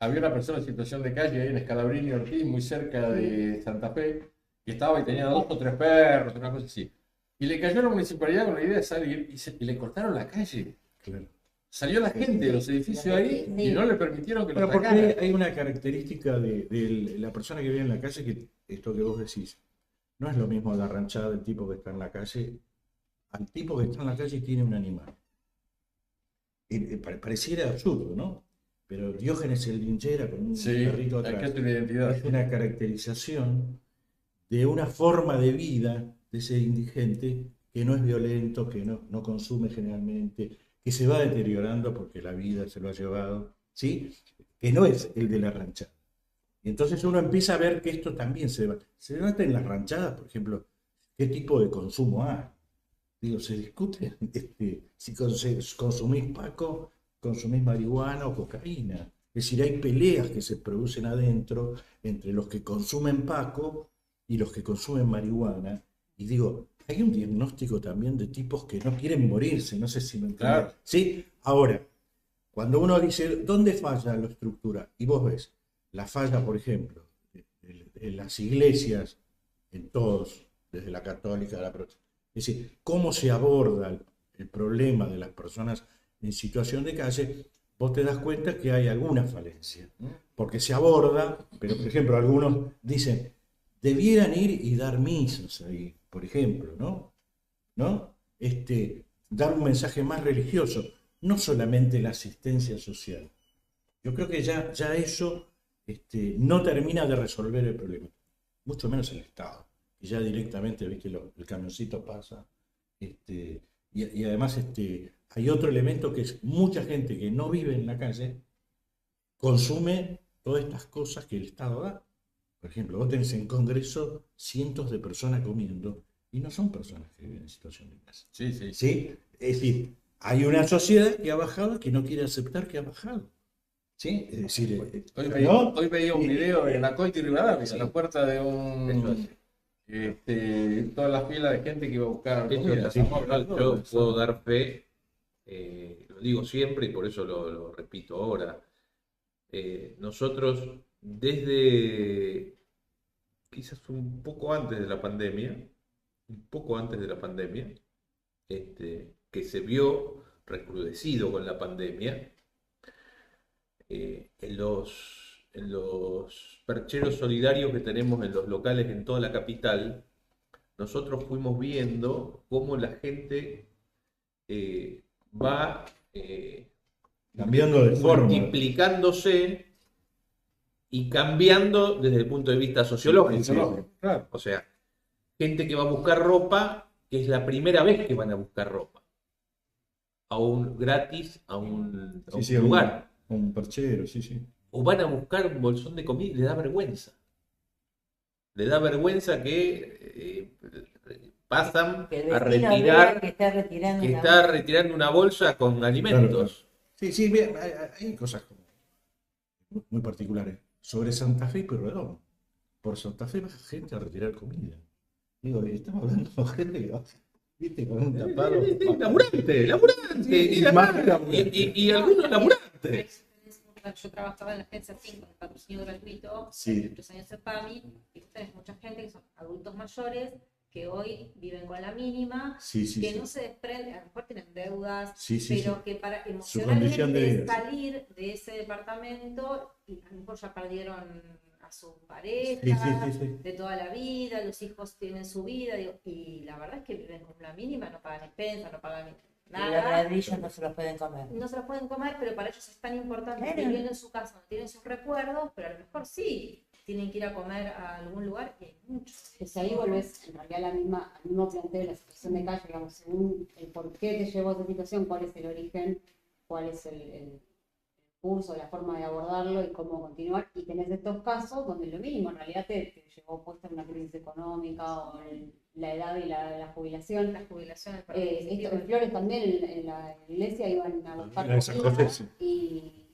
había una persona en situación de calle ahí en Escalabrini y Ortiz, muy cerca de Santa Fe, que estaba y tenía 2 o 3 perros, una cosa así. Y le cayó a la municipalidad con la idea de salir y le cortaron la calle. Claro. Salió la gente de los edificios ahí y no le permitieron que lo Pero porque sacaran. hay una característica de la persona que vive en la calle que esto que vos decís. No es lo mismo la ranchada del tipo que está en la calle al tipo que está en la calle y tiene un animal. Pareciera absurdo, ¿no? Pero Diógenes el Linchera con un Sí, perrito hay que atrás hacer una identidad. es una caracterización de una forma de vida de ese indigente que no es violento, que no consume generalmente, que se va deteriorando porque la vida se lo ha llevado, ¿sí? Que no es el de la ranchada. Y entonces uno empieza a ver que esto también se debate en las ranchadas, por ejemplo, qué tipo de consumo hay. Digo, se discute si consumís paco, consumís marihuana o cocaína. Es decir, hay peleas que se producen adentro entre los que consumen paco y los que consumen marihuana. Y digo, hay un diagnóstico también de tipos que no quieren morirse, no sé si me entienden. Claro. ¿Sí? Ahora, cuando uno dice, ¿dónde falla la estructura? Y vos ves, la falla, por ejemplo, en las iglesias, en todos, desde la católica a la protestante. Es decir, cómo se aborda el problema de las personas en situación de calle, vos te das cuenta que hay alguna falencia. Porque se aborda, pero por ejemplo, algunos dicen, debieran ir y dar misas ahí, por ejemplo, ¿no? Dar un mensaje más religioso, no solamente la asistencia social. Yo creo que ya eso no termina de resolver el problema, mucho menos el Estado, que ya directamente, viste, el camioncito pasa, y además hay otro elemento que es mucha gente que no vive en la calle, consume todas estas cosas que el Estado da. Por ejemplo, vos tenés en Congreso cientos de personas comiendo y no son personas que viven en situación de calle. Sí, sí. ¿Sí? Es decir, hay una sociedad que ha bajado que no quiere aceptar que ha bajado. ¿Sí? Es decir, Hoy veía un video en la Coiti Rivadavia, a la puerta de un... toda la fila de gente que iba a buscar comida. Yo puedo dar fe, lo digo siempre y por eso lo repito ahora. Nosotros, desde quizás un poco antes de la pandemia, que se vio recrudecido con la pandemia, en los percheros solidarios que tenemos en los locales en toda la capital, nosotros fuimos viendo cómo la gente va cambiando de forma, multiplicándose y cambiando desde el punto de vista sociológico. Claro. O sea, gente que va a buscar ropa, que es la primera vez que van a buscar ropa. Gratis a un lugar. Un perchero, sí. O van a buscar un bolsón de comida y le da vergüenza. Le da vergüenza que pasan Que el a vecino retirar, vea que está retirando que una está bolsa. retirando una bolsa con alimentos. Sí, bien, hay cosas muy particulares. Sobre Santa Fe y Pueyrredón. Por Santa Fe baja gente a retirar comida. Digo, estamos hablando de gente que va, viste, con un tapado. Laburante. Sí, Y algunos laburantes. Yo trabajaba en la agencia 5, el patrocinio gratuito, Sí. muchos años en PAMI, y tenés mucha gente que son adultos mayores que hoy viven con la mínima, que no se desprenden, a lo mejor tienen deudas, pero que para emocionalmente salir de ese departamento, y a lo mejor ya perdieron a su pareja de toda la vida, los hijos tienen su vida, y la verdad es que viven con la mínima, no pagan expensa, no pagan nada. Y los ladrillos no se los pueden comer. No se los pueden comer, pero para ellos es tan importante que viviendo en su casa, no tienen sus recuerdos, pero a lo mejor sí tienen que ir a comer a algún lugar y hay muchos. Que si ahí volvés en realidad al mismo planteo de la situación de calle, digamos, según el por qué te llevó a esa situación, cuál es el origen, cuál es el curso, la forma de abordarlo y cómo continuar. Y tenés estos casos donde lo mínimo en realidad te llevó puesta en una crisis económica o la edad y la jubilación. La jubilación Esto en Flores también en la iglesia iban a buscar esas cosas, y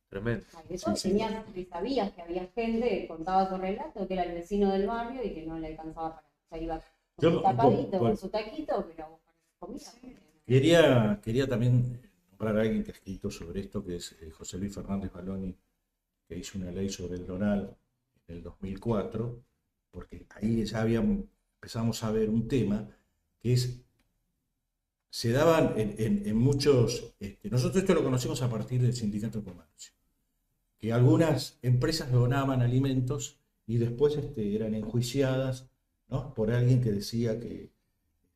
tremendo. eso sabías que había gente que contaba su relato, que era el vecino del barrio y que no le alcanzaba para, o sea, iba con su tapadito, con su taquito, pero a buscar comida. Quería también nombrar a alguien que ha escrito sobre esto, que es José Luis Fernández Baloni, que hizo una ley sobre el Donal en el 2004, porque ahí ya empezamos a ver un tema que es, se daban en muchos, nosotros esto lo conocemos a partir del Sindicato de Comercio, que algunas empresas donaban alimentos y después eran enjuiciadas, ¿no?, por alguien que decía que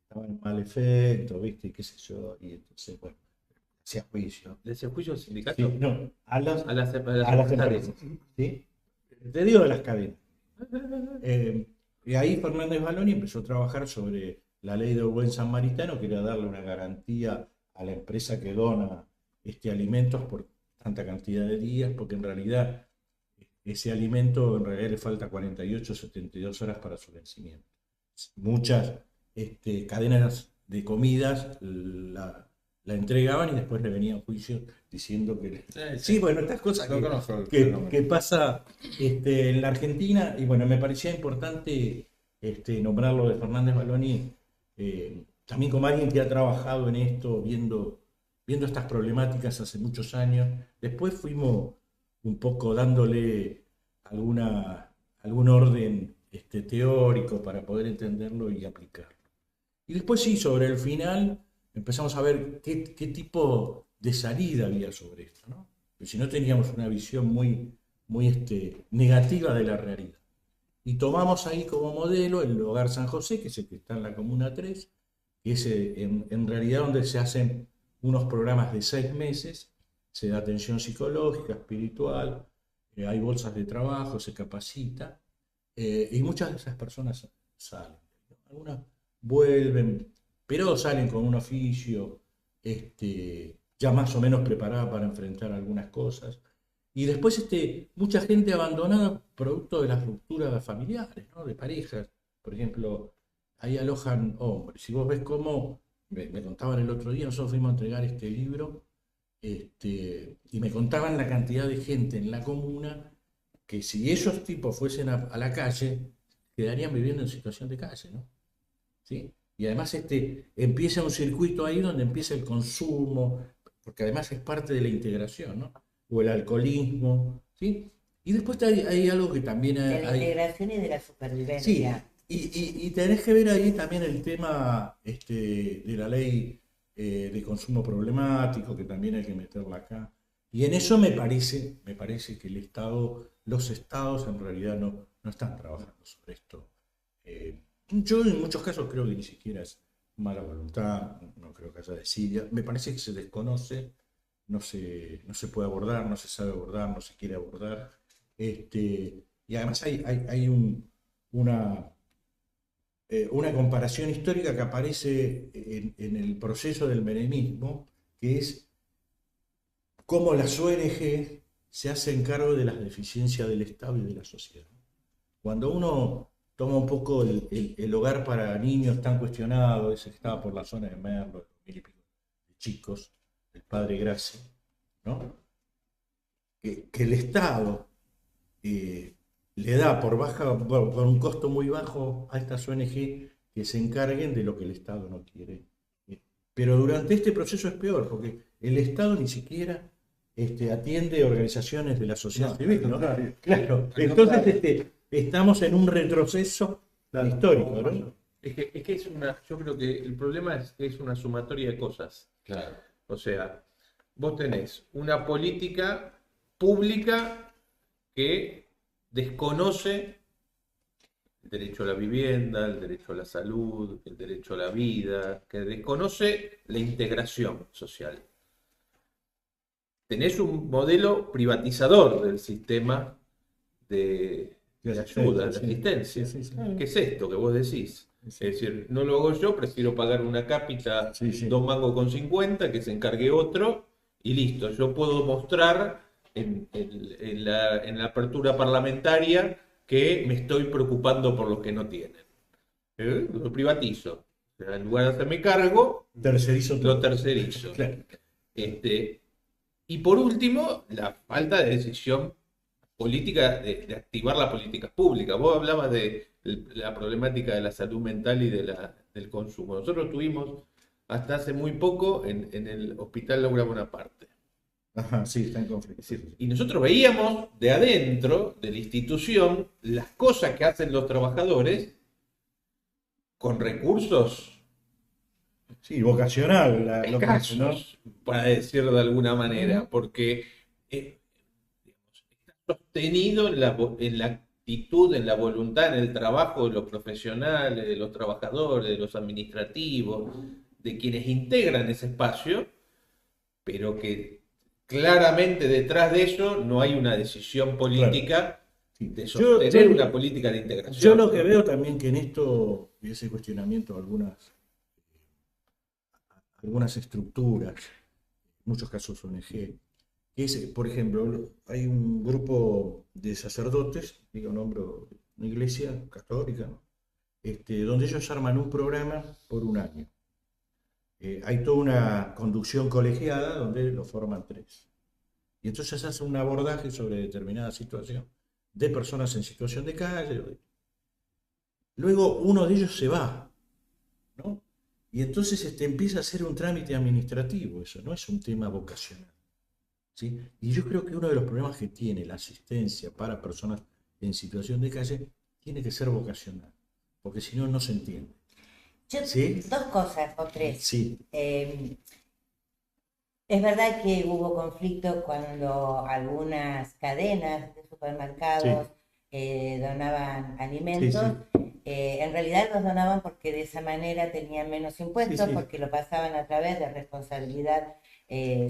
estaban en mal efecto, ¿viste? Y qué sé yo, y entonces, bueno, hacía juicio. ¿Le hacía juicio al sindicato? Sí, no, a las empresas. empresas, ¿sí? Te digo de las cadenas. Y ahí Fernández Baloni empezó a trabajar sobre la ley del buen samaritano, que era darle una garantía a la empresa que dona alimentos por tanta cantidad de días, porque en realidad ese alimento en realidad le falta 48 o 72 horas para su vencimiento. Muchas cadenas de comidas la entregaban y después le venían juicios diciendo que... Sí, bueno, estas cosas que pasa en la Argentina, y bueno, me parecía importante nombrarlo de Fernández Baloni, también como alguien que ha trabajado en esto, viendo estas problemáticas hace muchos años. Después fuimos un poco dándole algún orden teórico para poder entenderlo y aplicarlo. Y después sí, sobre el final empezamos a ver qué tipo de salida había sobre esto, ¿no? Porque si no teníamos una visión muy negativa de la realidad. Y tomamos ahí como modelo el Hogar San José, que es el que está en la Comuna 3, que es en realidad donde se hacen unos programas de 6 meses, se da atención psicológica, espiritual, hay bolsas de trabajo, se capacita, y muchas de esas personas salen. Algunas vuelven, pero salen con un oficio ya más o menos preparada para enfrentar algunas cosas. Y después mucha gente abandonada producto de las rupturas familiares, ¿no?, de parejas. Por ejemplo, ahí alojan hombres. Si vos ves cómo, me contaban el otro día, nosotros fuimos a entregar este libro, y me contaban la cantidad de gente en la comuna que si esos tipos fuesen a la calle, quedarían viviendo en situación de calle, ¿no? ¿Sí? Y además empieza un circuito ahí donde empieza el consumo, porque además es parte de la integración, ¿no? O el alcoholismo, ¿sí? Y después hay algo que también hay... De la integración y de la supervivencia. Sí, y tenés que ver ahí también el tema de la ley de consumo problemático, que también hay que meterla acá. Y en eso me parece que los estados en realidad no están trabajando sobre esto Yo en muchos casos creo que ni siquiera es mala voluntad, no creo que haya desidia. Me parece que se desconoce, no se puede abordar, no se sabe abordar, no se quiere abordar. Y además hay una comparación histórica que aparece en el proceso del menemismo, que es cómo las ONG se hacen cargo de las deficiencias del Estado y de la sociedad. Cuando uno toma un poco el hogar para niños tan cuestionado, ese que estaba por la zona de Merlo, de chicos, el padre Grassi, ¿no? Que el Estado le da por un costo muy bajo a estas ONG que se encarguen de lo que el Estado no quiere. Pero durante este proceso es peor, porque el Estado ni siquiera atiende organizaciones de la sociedad civil, ¿no? Claro. Entonces estamos en un retroceso histórico, ¿no? Es que yo creo que el problema es una sumatoria de cosas. Claro. O sea, vos tenés una política pública que desconoce el derecho a la vivienda, el derecho a la salud, el derecho a la vida, que desconoce la integración social. Tenés un modelo privatizador del sistema de ayuda, de asistencia. ¿Qué es esto que vos decís? Es decir, no lo hago yo, prefiero pagar una cápita, 2 mangos con 50, que se encargue otro, y listo. Yo puedo mostrar en la apertura parlamentaria que me estoy preocupando por los que no tienen. Lo privatizo. O sea, en lugar de hacerme cargo, lo tercerizo. Claro. Y por último, la falta de decisión política, de activar las políticas públicas. Vos hablabas de la problemática de la salud mental y del consumo. Nosotros tuvimos hasta hace muy poco en el Hospital Laura Bonaparte. Ajá, sí, está en conflicto. Y nosotros veíamos de adentro de la institución las cosas que hacen los trabajadores con recursos vocacional, escasos, ¿no? Para decir de alguna manera, porque está sostenido en la actitud, en la voluntad, en el trabajo de los profesionales, de los trabajadores, de los administrativos, de quienes integran ese espacio, pero que claramente detrás de eso no hay una decisión política de sostener una política de integración. Yo lo que veo también que en esto, y ese cuestionamiento de algunas estructuras, en muchos casos ONG, que es, por ejemplo, hay un grupo de sacerdotes, digo, nombro una iglesia católica, ¿no? Donde ellos arman un programa por un año. Hay toda una conducción colegiada donde lo forman 3. Y entonces hace un abordaje sobre determinada situación de personas en situación de calle. Luego uno de ellos se va, ¿no? Y entonces empieza a ser un trámite administrativo, eso no es un tema vocacional, ¿sí? Y yo creo que uno de los problemas que tiene la asistencia para personas en situación de calle tiene que ser vocacional, porque si no, no se entiende. ¿Sí? 2 cosas o 3. Sí. Es verdad que hubo conflicto cuando algunas cadenas de supermercados donaban alimentos. En realidad los donaban porque de esa manera tenían menos impuestos, porque lo pasaban a través de responsabilidad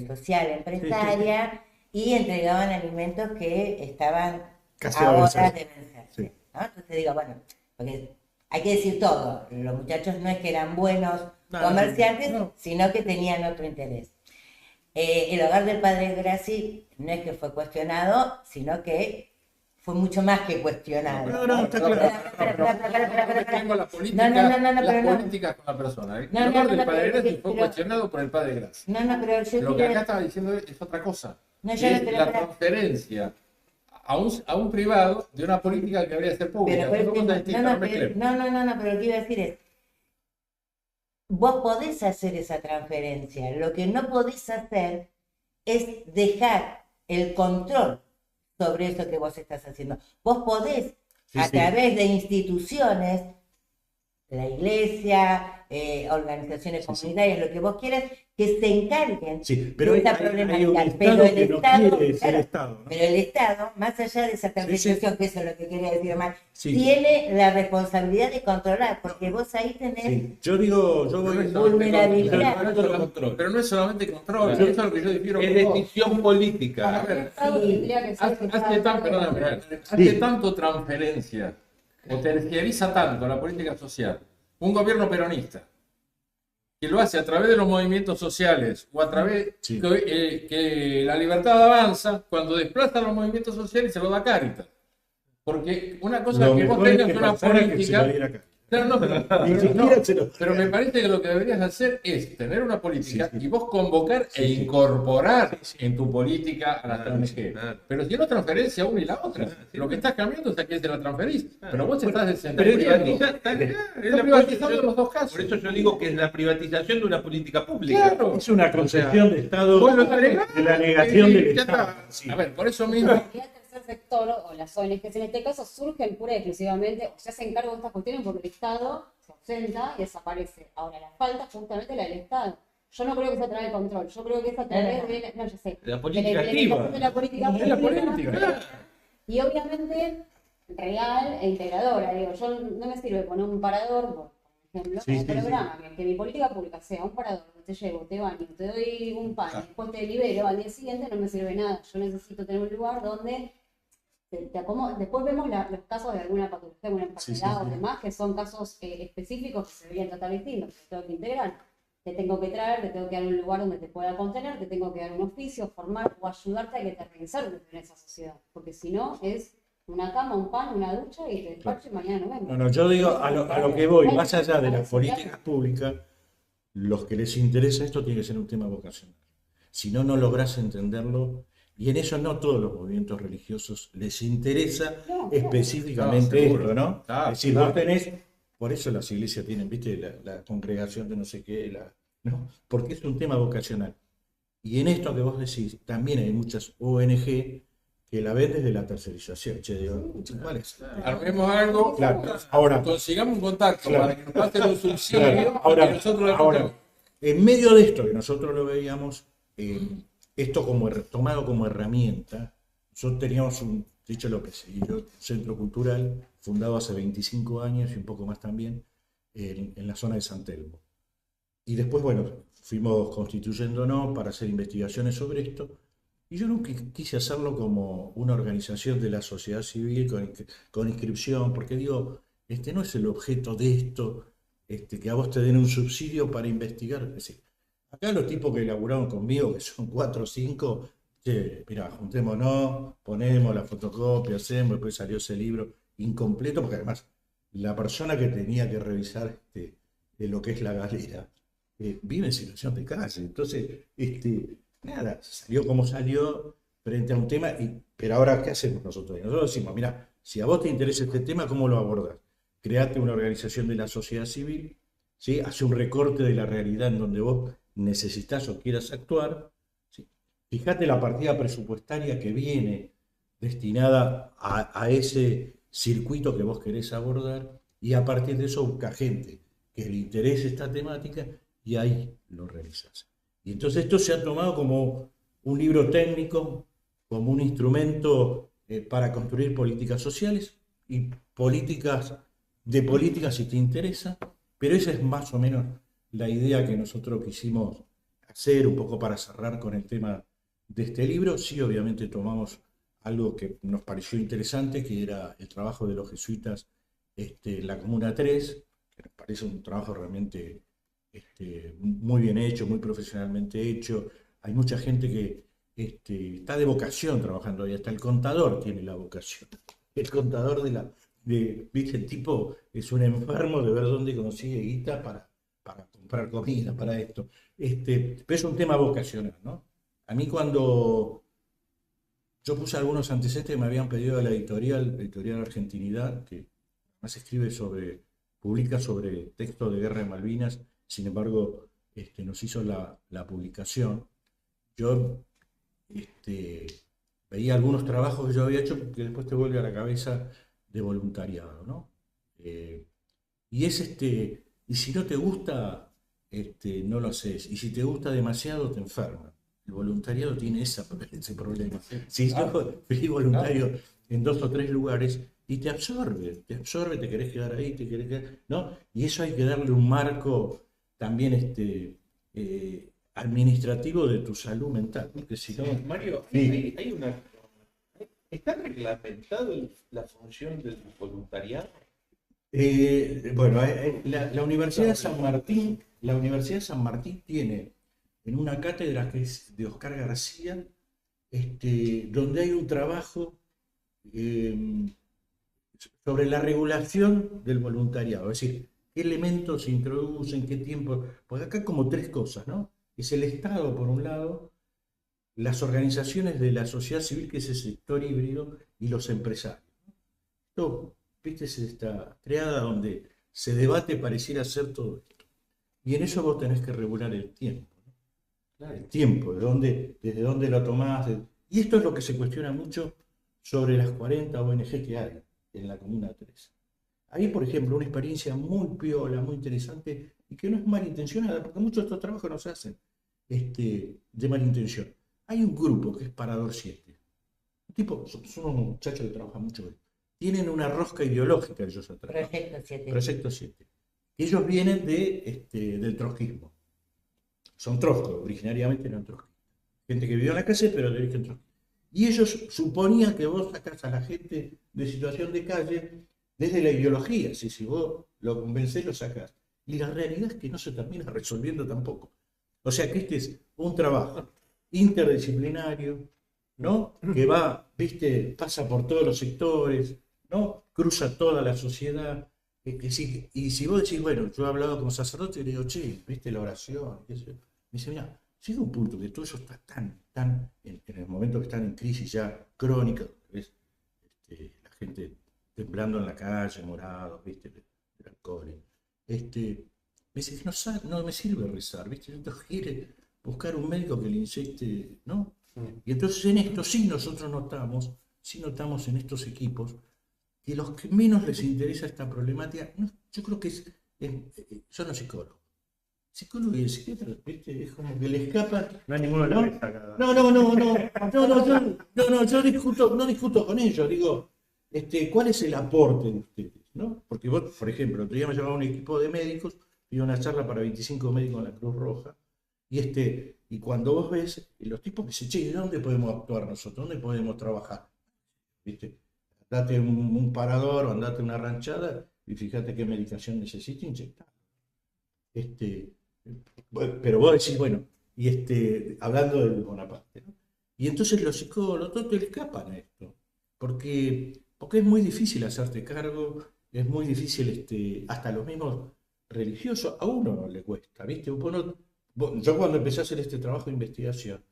social empresaria y entregaban alimentos que estaban casi a horas de vencerse, ¿no? Entonces digo, bueno, porque hay que decir todo, los muchachos no es que eran buenos comerciantes, sino que tenían otro interés. El hogar del padre Grassi no es que fue cuestionado, sino que fue mucho más que cuestionado. No, está claro. Tengo las políticas con la persona. El hogar del padre Grassi fue cuestionado por el padre Grassi. Pero yo lo que acá estaba diciendo es otra cosa. Es la transferencia a un privado de una política que debería ser pública. Pero lo que iba a decir es, vos podés hacer esa transferencia, lo que no podés hacer es dejar el control sobre eso que vos estás haciendo. Vos podés, a través de instituciones, la iglesia, organizaciones comunitarias, lo que vos quieras, que se encarguen pero de esta problemática. Pero el Estado, ¿no? Pero el Estado, más allá de esa tercerización, que eso es lo que quería decir Omar, tiene la responsabilidad de controlar, porque vos ahí tenés yo voy vulnerabilidad. Pero no es solamente control, eso es lo que yo difiero. Es decisión política. A ver, hace tanto transferencia o terciariza tanto la política social un gobierno peronista, que lo hace a través de los movimientos sociales o a través que la libertad avanza cuando desplaza los movimientos sociales y se lo da Cáritas. Porque una cosa es que vos tengas una política... Claro, pero me parece que lo que deberías hacer es tener una política y vos convocar e incorporar en tu política a la ONG. Pero si no transferencia una y la otra, lo que estás cambiando es a quién te la transferís. Pero vos estás descentralizando. Estás privatizando los dos casos. Por eso yo digo que es la privatización de una política pública. Claro. Es una concepción de Estado de la negación del Estado. A ver, por eso mismo... sector o las ONGs en este caso surgen pura y exclusivamente o se hacen cargo de estas cuestiones porque el Estado se ausenta y desaparece. Ahora, la falta justamente la del Estado. Yo no creo que sea a través del control, yo creo que es a través de la política activa. De la política pública. Y obviamente real e integradora. Digo, yo no me sirve poner un parador, por ejemplo, como programa, que mi política pública sea un parador, te llevo, te baño, te doy un pan, después te libero al día siguiente, no me sirve nada. Yo necesito tener un lugar donde después vemos los casos de alguna patología, alguna enfermedad o demás, que son casos específicos que se deberían tratar distintos. Te tengo que integrar, te tengo que traer, te tengo que dar un lugar donde te pueda contener, te tengo que dar un oficio, formar o ayudarte a que te reinsertes en esa sociedad. Porque si no, es una cama, un pan, una ducha y te despacho y mañana no vemos. No, yo digo a lo que voy, más allá de las políticas públicas, los que les interesa esto tiene que ser un tema vocacional. Si no, no lográs entenderlo. Y en eso no todos los movimientos religiosos les interesa específicamente esto, ¿no? Es decir, vos tenés, por eso las iglesias tienen, viste, la congregación de no sé qué, ¿no? Porque es un tema vocacional. Y en esto que vos decís, también hay muchas ONG que la ven desde la tercerización. Che, digo, armemos algo, ahora, consigamos un contacto para que nos pasen un subsidio y nosotros ahora, en medio de esto que nosotros lo veíamos, esto tomado como herramienta, nosotros teníamos un centro cultural fundado hace 25 años y un poco más también en la zona de San Telmo. Y después, fuimos constituyéndonos para hacer investigaciones sobre esto. Y yo nunca quise hacerlo como una organización de la sociedad civil con inscripción, porque digo, no es el objeto de esto, que a vos te den un subsidio para investigar. Es decir, acá los tipos que laburaron conmigo, que son 4 o 5, mirá, juntémonos, ponemos la fotocopia, hacemos, después salió ese libro incompleto, porque además la persona que tenía que revisar lo que es la galera vive en situación de calle. Entonces, nada, salió como salió frente a un tema, pero ahora, ¿qué hacemos nosotros? Nosotros decimos, mira, si a vos te interesa este tema, ¿cómo lo abordás? Create una organización de la sociedad civil, ¿sí? Hace un recorte de la realidad en donde vos necesitas o quieras actuar, ¿sí? Fíjate la partida presupuestaria que viene destinada a ese circuito que vos querés abordar, y a partir de eso busca gente que le interese esta temática y ahí lo realizás. Y entonces esto se ha tomado como un libro técnico, como un instrumento para construir políticas sociales y políticas si te interesa, pero esa es más o menos la idea que nosotros quisimos hacer un poco para cerrar con el tema de este libro. Sí, obviamente tomamos algo que nos pareció interesante, que era el trabajo de los jesuitas en la Comuna 3, que nos parece un trabajo realmente muy bien hecho, muy profesionalmente hecho. Hay mucha gente que está de vocación trabajando ahí, hasta el contador tiene la vocación. El contador viste, el tipo es un enfermo de ver dónde consigue guita para comprar comida, para esto. Pero es un tema vocacional, ¿no? A mí cuando yo puse algunos antecedentes que me habían pedido de la editorial Argentinidad, que además publica sobre textos de guerra de Malvinas. Sin embargo, nos hizo la publicación. Yo veía algunos trabajos que yo había hecho que después te vuelve a la cabeza de voluntariado, ¿no? Y y si no te gusta, no lo haces. Y si te gusta demasiado, te enferma. El voluntariado tiene ese problema. Si yo fui voluntario en 2 o 3 lugares y te absorbe, te querés quedar ahí, te querés quedar, ¿no? Y eso hay que darle un marco también administrativo de tu salud mental. Porque si no, Mario, sí. ¿Está reglamentado la función del voluntariado? Bueno, la Universidad de San Martín tiene en una cátedra que es de Oscar García, donde hay un trabajo sobre la regulación del voluntariado, es decir, qué elementos se introducen, qué tiempo, porque acá hay como 3 cosas, ¿no? Es el Estado, por un lado, las organizaciones de la sociedad civil, que es el sector híbrido, y los empresarios. Esto, viste, es esta triada donde se debate, pareciera ser todo esto. Y en eso vos tenés que regular el tiempo, ¿no? Claro. El tiempo, desde dónde lo tomás. Y esto es lo que se cuestiona mucho sobre las 40 ONG que hay en la Comuna 3. Ahí, por ejemplo, una experiencia muy piola, muy interesante, y que no es malintencionada, porque muchos de estos trabajos no se hacen de malintención. Hay un grupo que es Parador 7. Son unos muchachos que trabajan mucho. Tienen una rosca ideológica ellos atrás. Proyecto 7. Ellos vienen del trotskismo. Son trotskos, originariamente eran trotskistas. Gente que vivió en la calle, pero de origen trotskista. Y ellos suponían que vos sacás a la gente de situación de calle desde la ideología. Si vos lo convencés, lo sacás. Y la realidad es que no se termina resolviendo tampoco. O sea que este es un trabajo interdisciplinario, ¿no? Que pasa por todos los sectores, ¿no? Cruza toda la sociedad. Y si vos decís, bueno, yo he hablado con sacerdotes y le digo, che, ¿viste la oración? Me dice, mira, llega un punto que todo eso está tan en el momento que están en crisis ya crónica, ¿ves? La gente temblando en la calle, morados, ¿viste? Del alcohol. Me dice que no me sirve rezar, ¿viste? Entonces quiere buscar un médico que le inyecte, ¿no? Y entonces en esto nosotros notamos en estos equipos que los que menos les interesa esta problemática, yo creo que son los psicólogos. Psicólogo y el psiquiatra, ¿viste? Es como que le escapan. No hay ninguno de la mesa acá. No, yo no discuto con ellos, digo, ¿cuál es el aporte de ustedes? ¿No? Porque vos, por ejemplo, otro día me llamaba un equipo de médicos, iba a una charla para 25 médicos en la Cruz Roja, y cuando vos ves, los tipos me dicen, che, ¿de dónde podemos actuar nosotros? ¿Dónde podemos trabajar? ¿Viste? Andate un parador o andate una ranchada y fíjate qué medicación necesita inyectar. Pero vos decís, bueno, hablando del Bonaparte, ¿no? Y entonces los psicólogos, todos le escapan a esto, porque es muy difícil hacerte cargo, es muy difícil, hasta los mismos religiosos, a uno le cuesta, ¿viste? Yo cuando empecé a hacer este trabajo de investigación,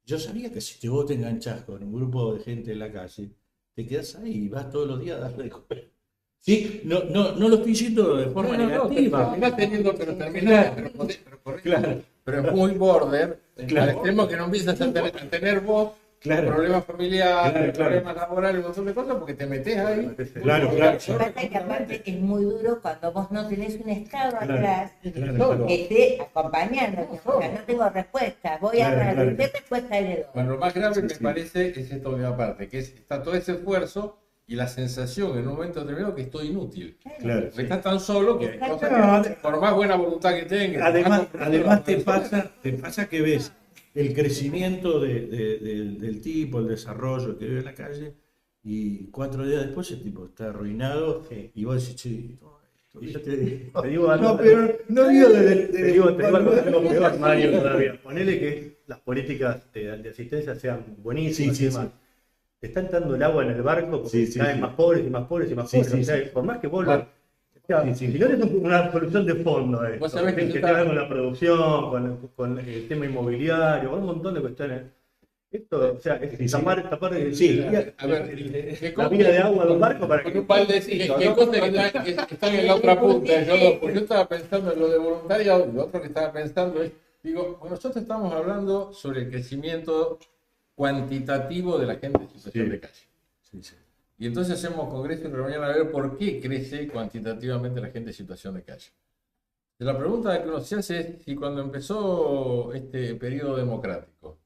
yo sabía que si vos te enganchás con un grupo de gente en la calle, te quedás ahí y vas todos los días a darle de comer. ¿Sí? No lo estoy diciendo de forma negativa. Pero es muy border, al extremo que no empiezas a tener vos problemas familiares, problemas laborales, un montón de cosas, porque te metés ahí. Claro. Lo que pasa es que aparte es muy duro cuando vos no tenés un Estado atrás que esté acompañando. O sea, no tengo respuesta, voy a dar ¿qué respuesta le doy? Bueno, lo más grave me parece es esta última parte, que está todo ese esfuerzo y la sensación en un momento determinado que estoy inútil. Claro. Estás tan solo que, por más buena voluntad que tengas. Además te pasa que ves el crecimiento del tipo, el desarrollo que vive en la calle, y 4 días después el tipo está arruinado, y vos decís, che, te digo algo. No, pero no digo te digo algo peor, Mario, todavía. Ponele que las políticas de asistencia sean buenísimas y demás. Te está entrando el agua en el barco porque caen más pobres y más pobres y más pobres. O sea, por más que vos si no es una solución de fondo, vos sabés que tiene que ver con la producción, con el tema inmobiliario, con un montón de cuestiones. Esto, o sea, es tapar la vía de agua de un barco para que... ¿Qué cosas que están en la otra punta? Yo estaba pensando en lo de voluntariado, y lo otro que estaba pensando es, nosotros estamos hablando sobre el crecimiento cuantitativo de la gente en situación de calle. Y entonces hacemos congreso y reunión a ver por qué crece cuantitativamente la gente en situación de calle. La pregunta que uno se hace es si cuando empezó este periodo democrático,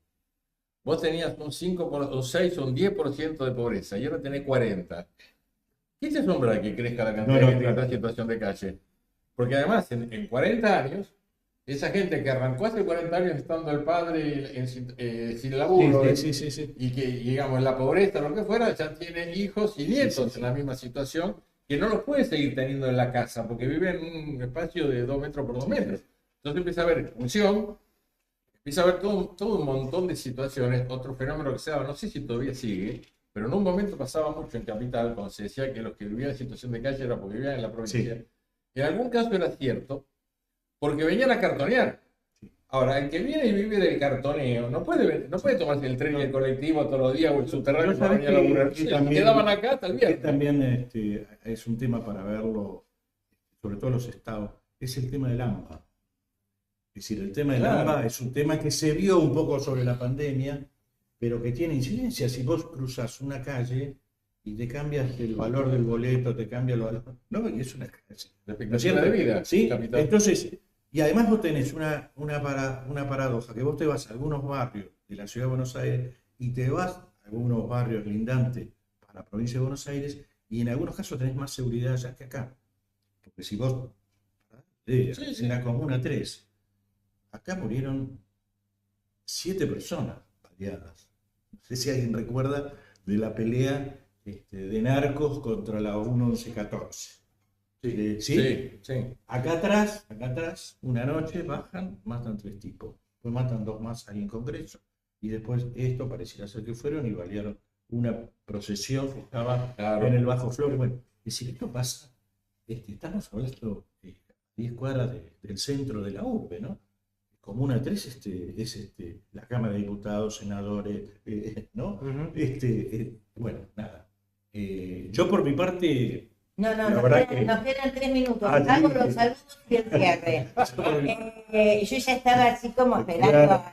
vos tenías un 5, un 6 o un 10% de pobreza y ahora tenés 40%. ¿Qué te asombra de que crezca la cantidad de gente que está en situación de calle? Porque además, en 40 años, esa gente que arrancó hace 40 años estando el padre sin laburo, y que, digamos, en la pobreza, lo que fuera, ya tiene hijos y nietos en la misma situación, que no los puede seguir teniendo en la casa, porque vive en un espacio de 2 metros por 2 metros. Entonces empieza a haber expulsión, empieza a haber todo un montón de situaciones, otro fenómeno que se daba, no sé si todavía sigue, pero en un momento pasaba mucho en Capital, cuando se decía que los que vivían en situación de calle era porque vivían en la provincia. Sí. En algún caso era cierto, porque venían a cartonear. Ahora, el que viene y vive del cartoneo no puede tomarse el tren y el colectivo todos los días o el subterráneo para venir a laburar. Quedaban acá hasta el viernes. También es un tema para verlo, sobre todo los estados, es el tema del AMPA. Es decir, el tema del AMPA es un tema que se vio un poco sobre la pandemia, pero que tiene incidencia. Si vos cruzas una calle y te cambias el valor del boleto, te cambia el valor... No, y es una calle. La expectativa de vida. Sí, entonces... Y además vos tenés una paradoja, que vos te vas a algunos barrios de la Ciudad de Buenos Aires y te vas a algunos barrios lindantes para la provincia de Buenos Aires y en algunos casos tenés más seguridad allá que acá. Porque si vos, en la Comuna 3, acá murieron 7 personas baleadas. No sé si alguien recuerda de la pelea de narcos contra la 1114. Sí. Acá atrás, una noche bajan, matan 3 tipos. Después matan 2 más ahí en Congreso. Y después esto pareciera ser que fueron y balearon una procesión que estaba en el Bajo Flores. Bueno, es decir, esto pasa. Estamos hablando de 10 cuadras del centro de la urbe, ¿no? Comuna 3 es la Cámara de Diputados, senadores, ¿no? Bueno, nada. Yo por mi parte... No, nos quedan 3 minutos. Hago los saludos y el cierre. Yo ya estaba así como esperando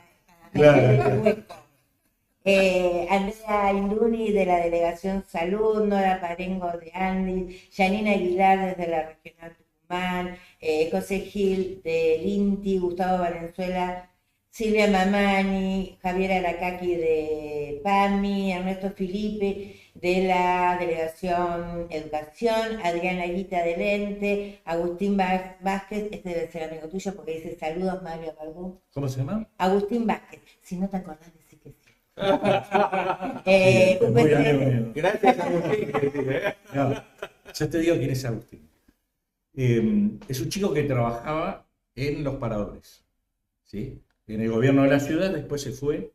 el hueco. Andrea Induni de la Delegación Salud, Nora Parengo de Andy, Janina Aguilar desde la Regional Tucumán, José Gil del INTI, Gustavo Valenzuela, Silvia Mamani, Javier Aracaki de PAMI, Ernesto Filipe de la Delegación Educación, Adriana Guita del Ente, Agustín Vázquez, este debe ser amigo tuyo porque dice saludos Mario Barbú. ¿Cómo se llama? Agustín Vázquez, si no te acordás decir que sí. Gracias Agustín. No, yo te digo quién es Agustín. Es un chico que trabajaba en los paradores, ¿sí? En el gobierno de la ciudad, después se fue.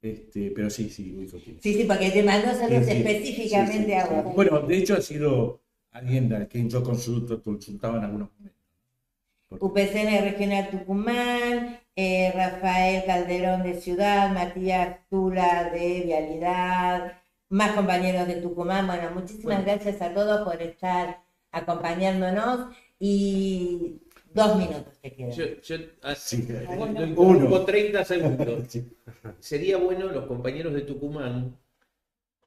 Pero sí, ubico quién es. Sí, porque te mandó saludos específicamente a vos. Bueno, de hecho ha sido alguien a quien yo consultaba en algunos momentos. UPCN Regional Tucumán, Rafael Calderón de Ciudad, Matías Tula de Vialidad, más compañeros de Tucumán. Bueno, muchísimas gracias a todos por estar acompañándonos y 2 minutos te quedan. Tengo 30 segundos. Sería bueno los compañeros de Tucumán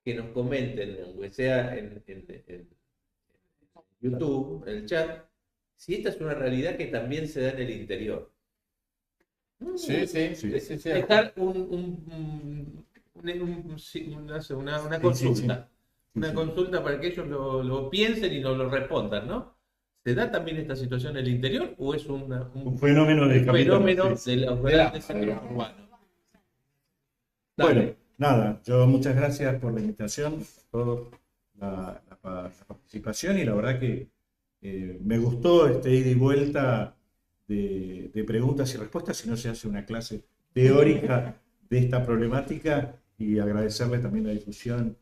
que nos comenten, aunque sea en YouTube, en el chat, si esta es una realidad que también se da en el interior. Sí. Dejar una consulta. Una consulta para que ellos lo piensen y nos lo respondan, ¿no? ¿Se da también esta situación en el interior o es un fenómeno de los grandes centros urbanos? Bueno, nada, yo muchas gracias por la invitación, por la participación y la verdad que me gustó ida y vuelta de preguntas y respuestas, si no se hace una clase teórica de esta problemática y agradecerle también la difusión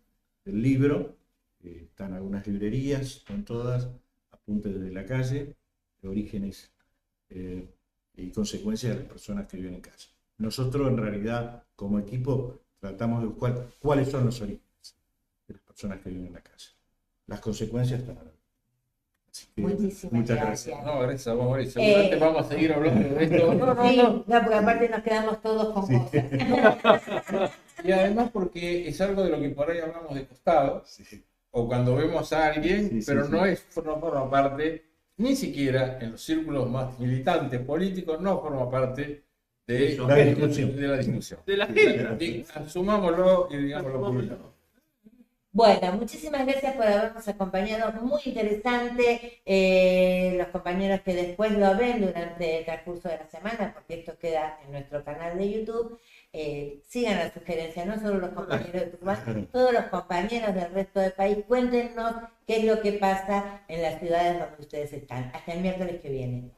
del libro. Están algunas librerías, están todas. Apuntes desde la calle, de orígenes y consecuencias de las personas que viven en calle. Nosotros, en realidad, como equipo, tratamos de buscar cuáles son los orígenes de las personas que viven en la calle. Las consecuencias están a la vez. Así que, muchas gracias. No, gracias a vos, Mauricio. Seguramente vamos a seguir hablando de esto. No, porque aparte nos quedamos todos con cosas. Y además porque es algo de lo que por ahí hablamos de costado. Sí. o cuando vemos a alguien, pero no forma parte, ni siquiera en los círculos más militantes políticos, no forma parte de la discusión. De la gente. Asumámoslo y digámoslo públicamente. Bueno, muchísimas gracias por habernos acompañado, muy interesante. Los compañeros que después lo ven durante el transcurso de la semana, porque esto queda en nuestro canal de YouTube, sigan la sugerencia, no solo los compañeros de Tucumán, todos los compañeros del resto del país, cuéntenos qué es lo que pasa en las ciudades donde ustedes están. Hasta el miércoles que viene.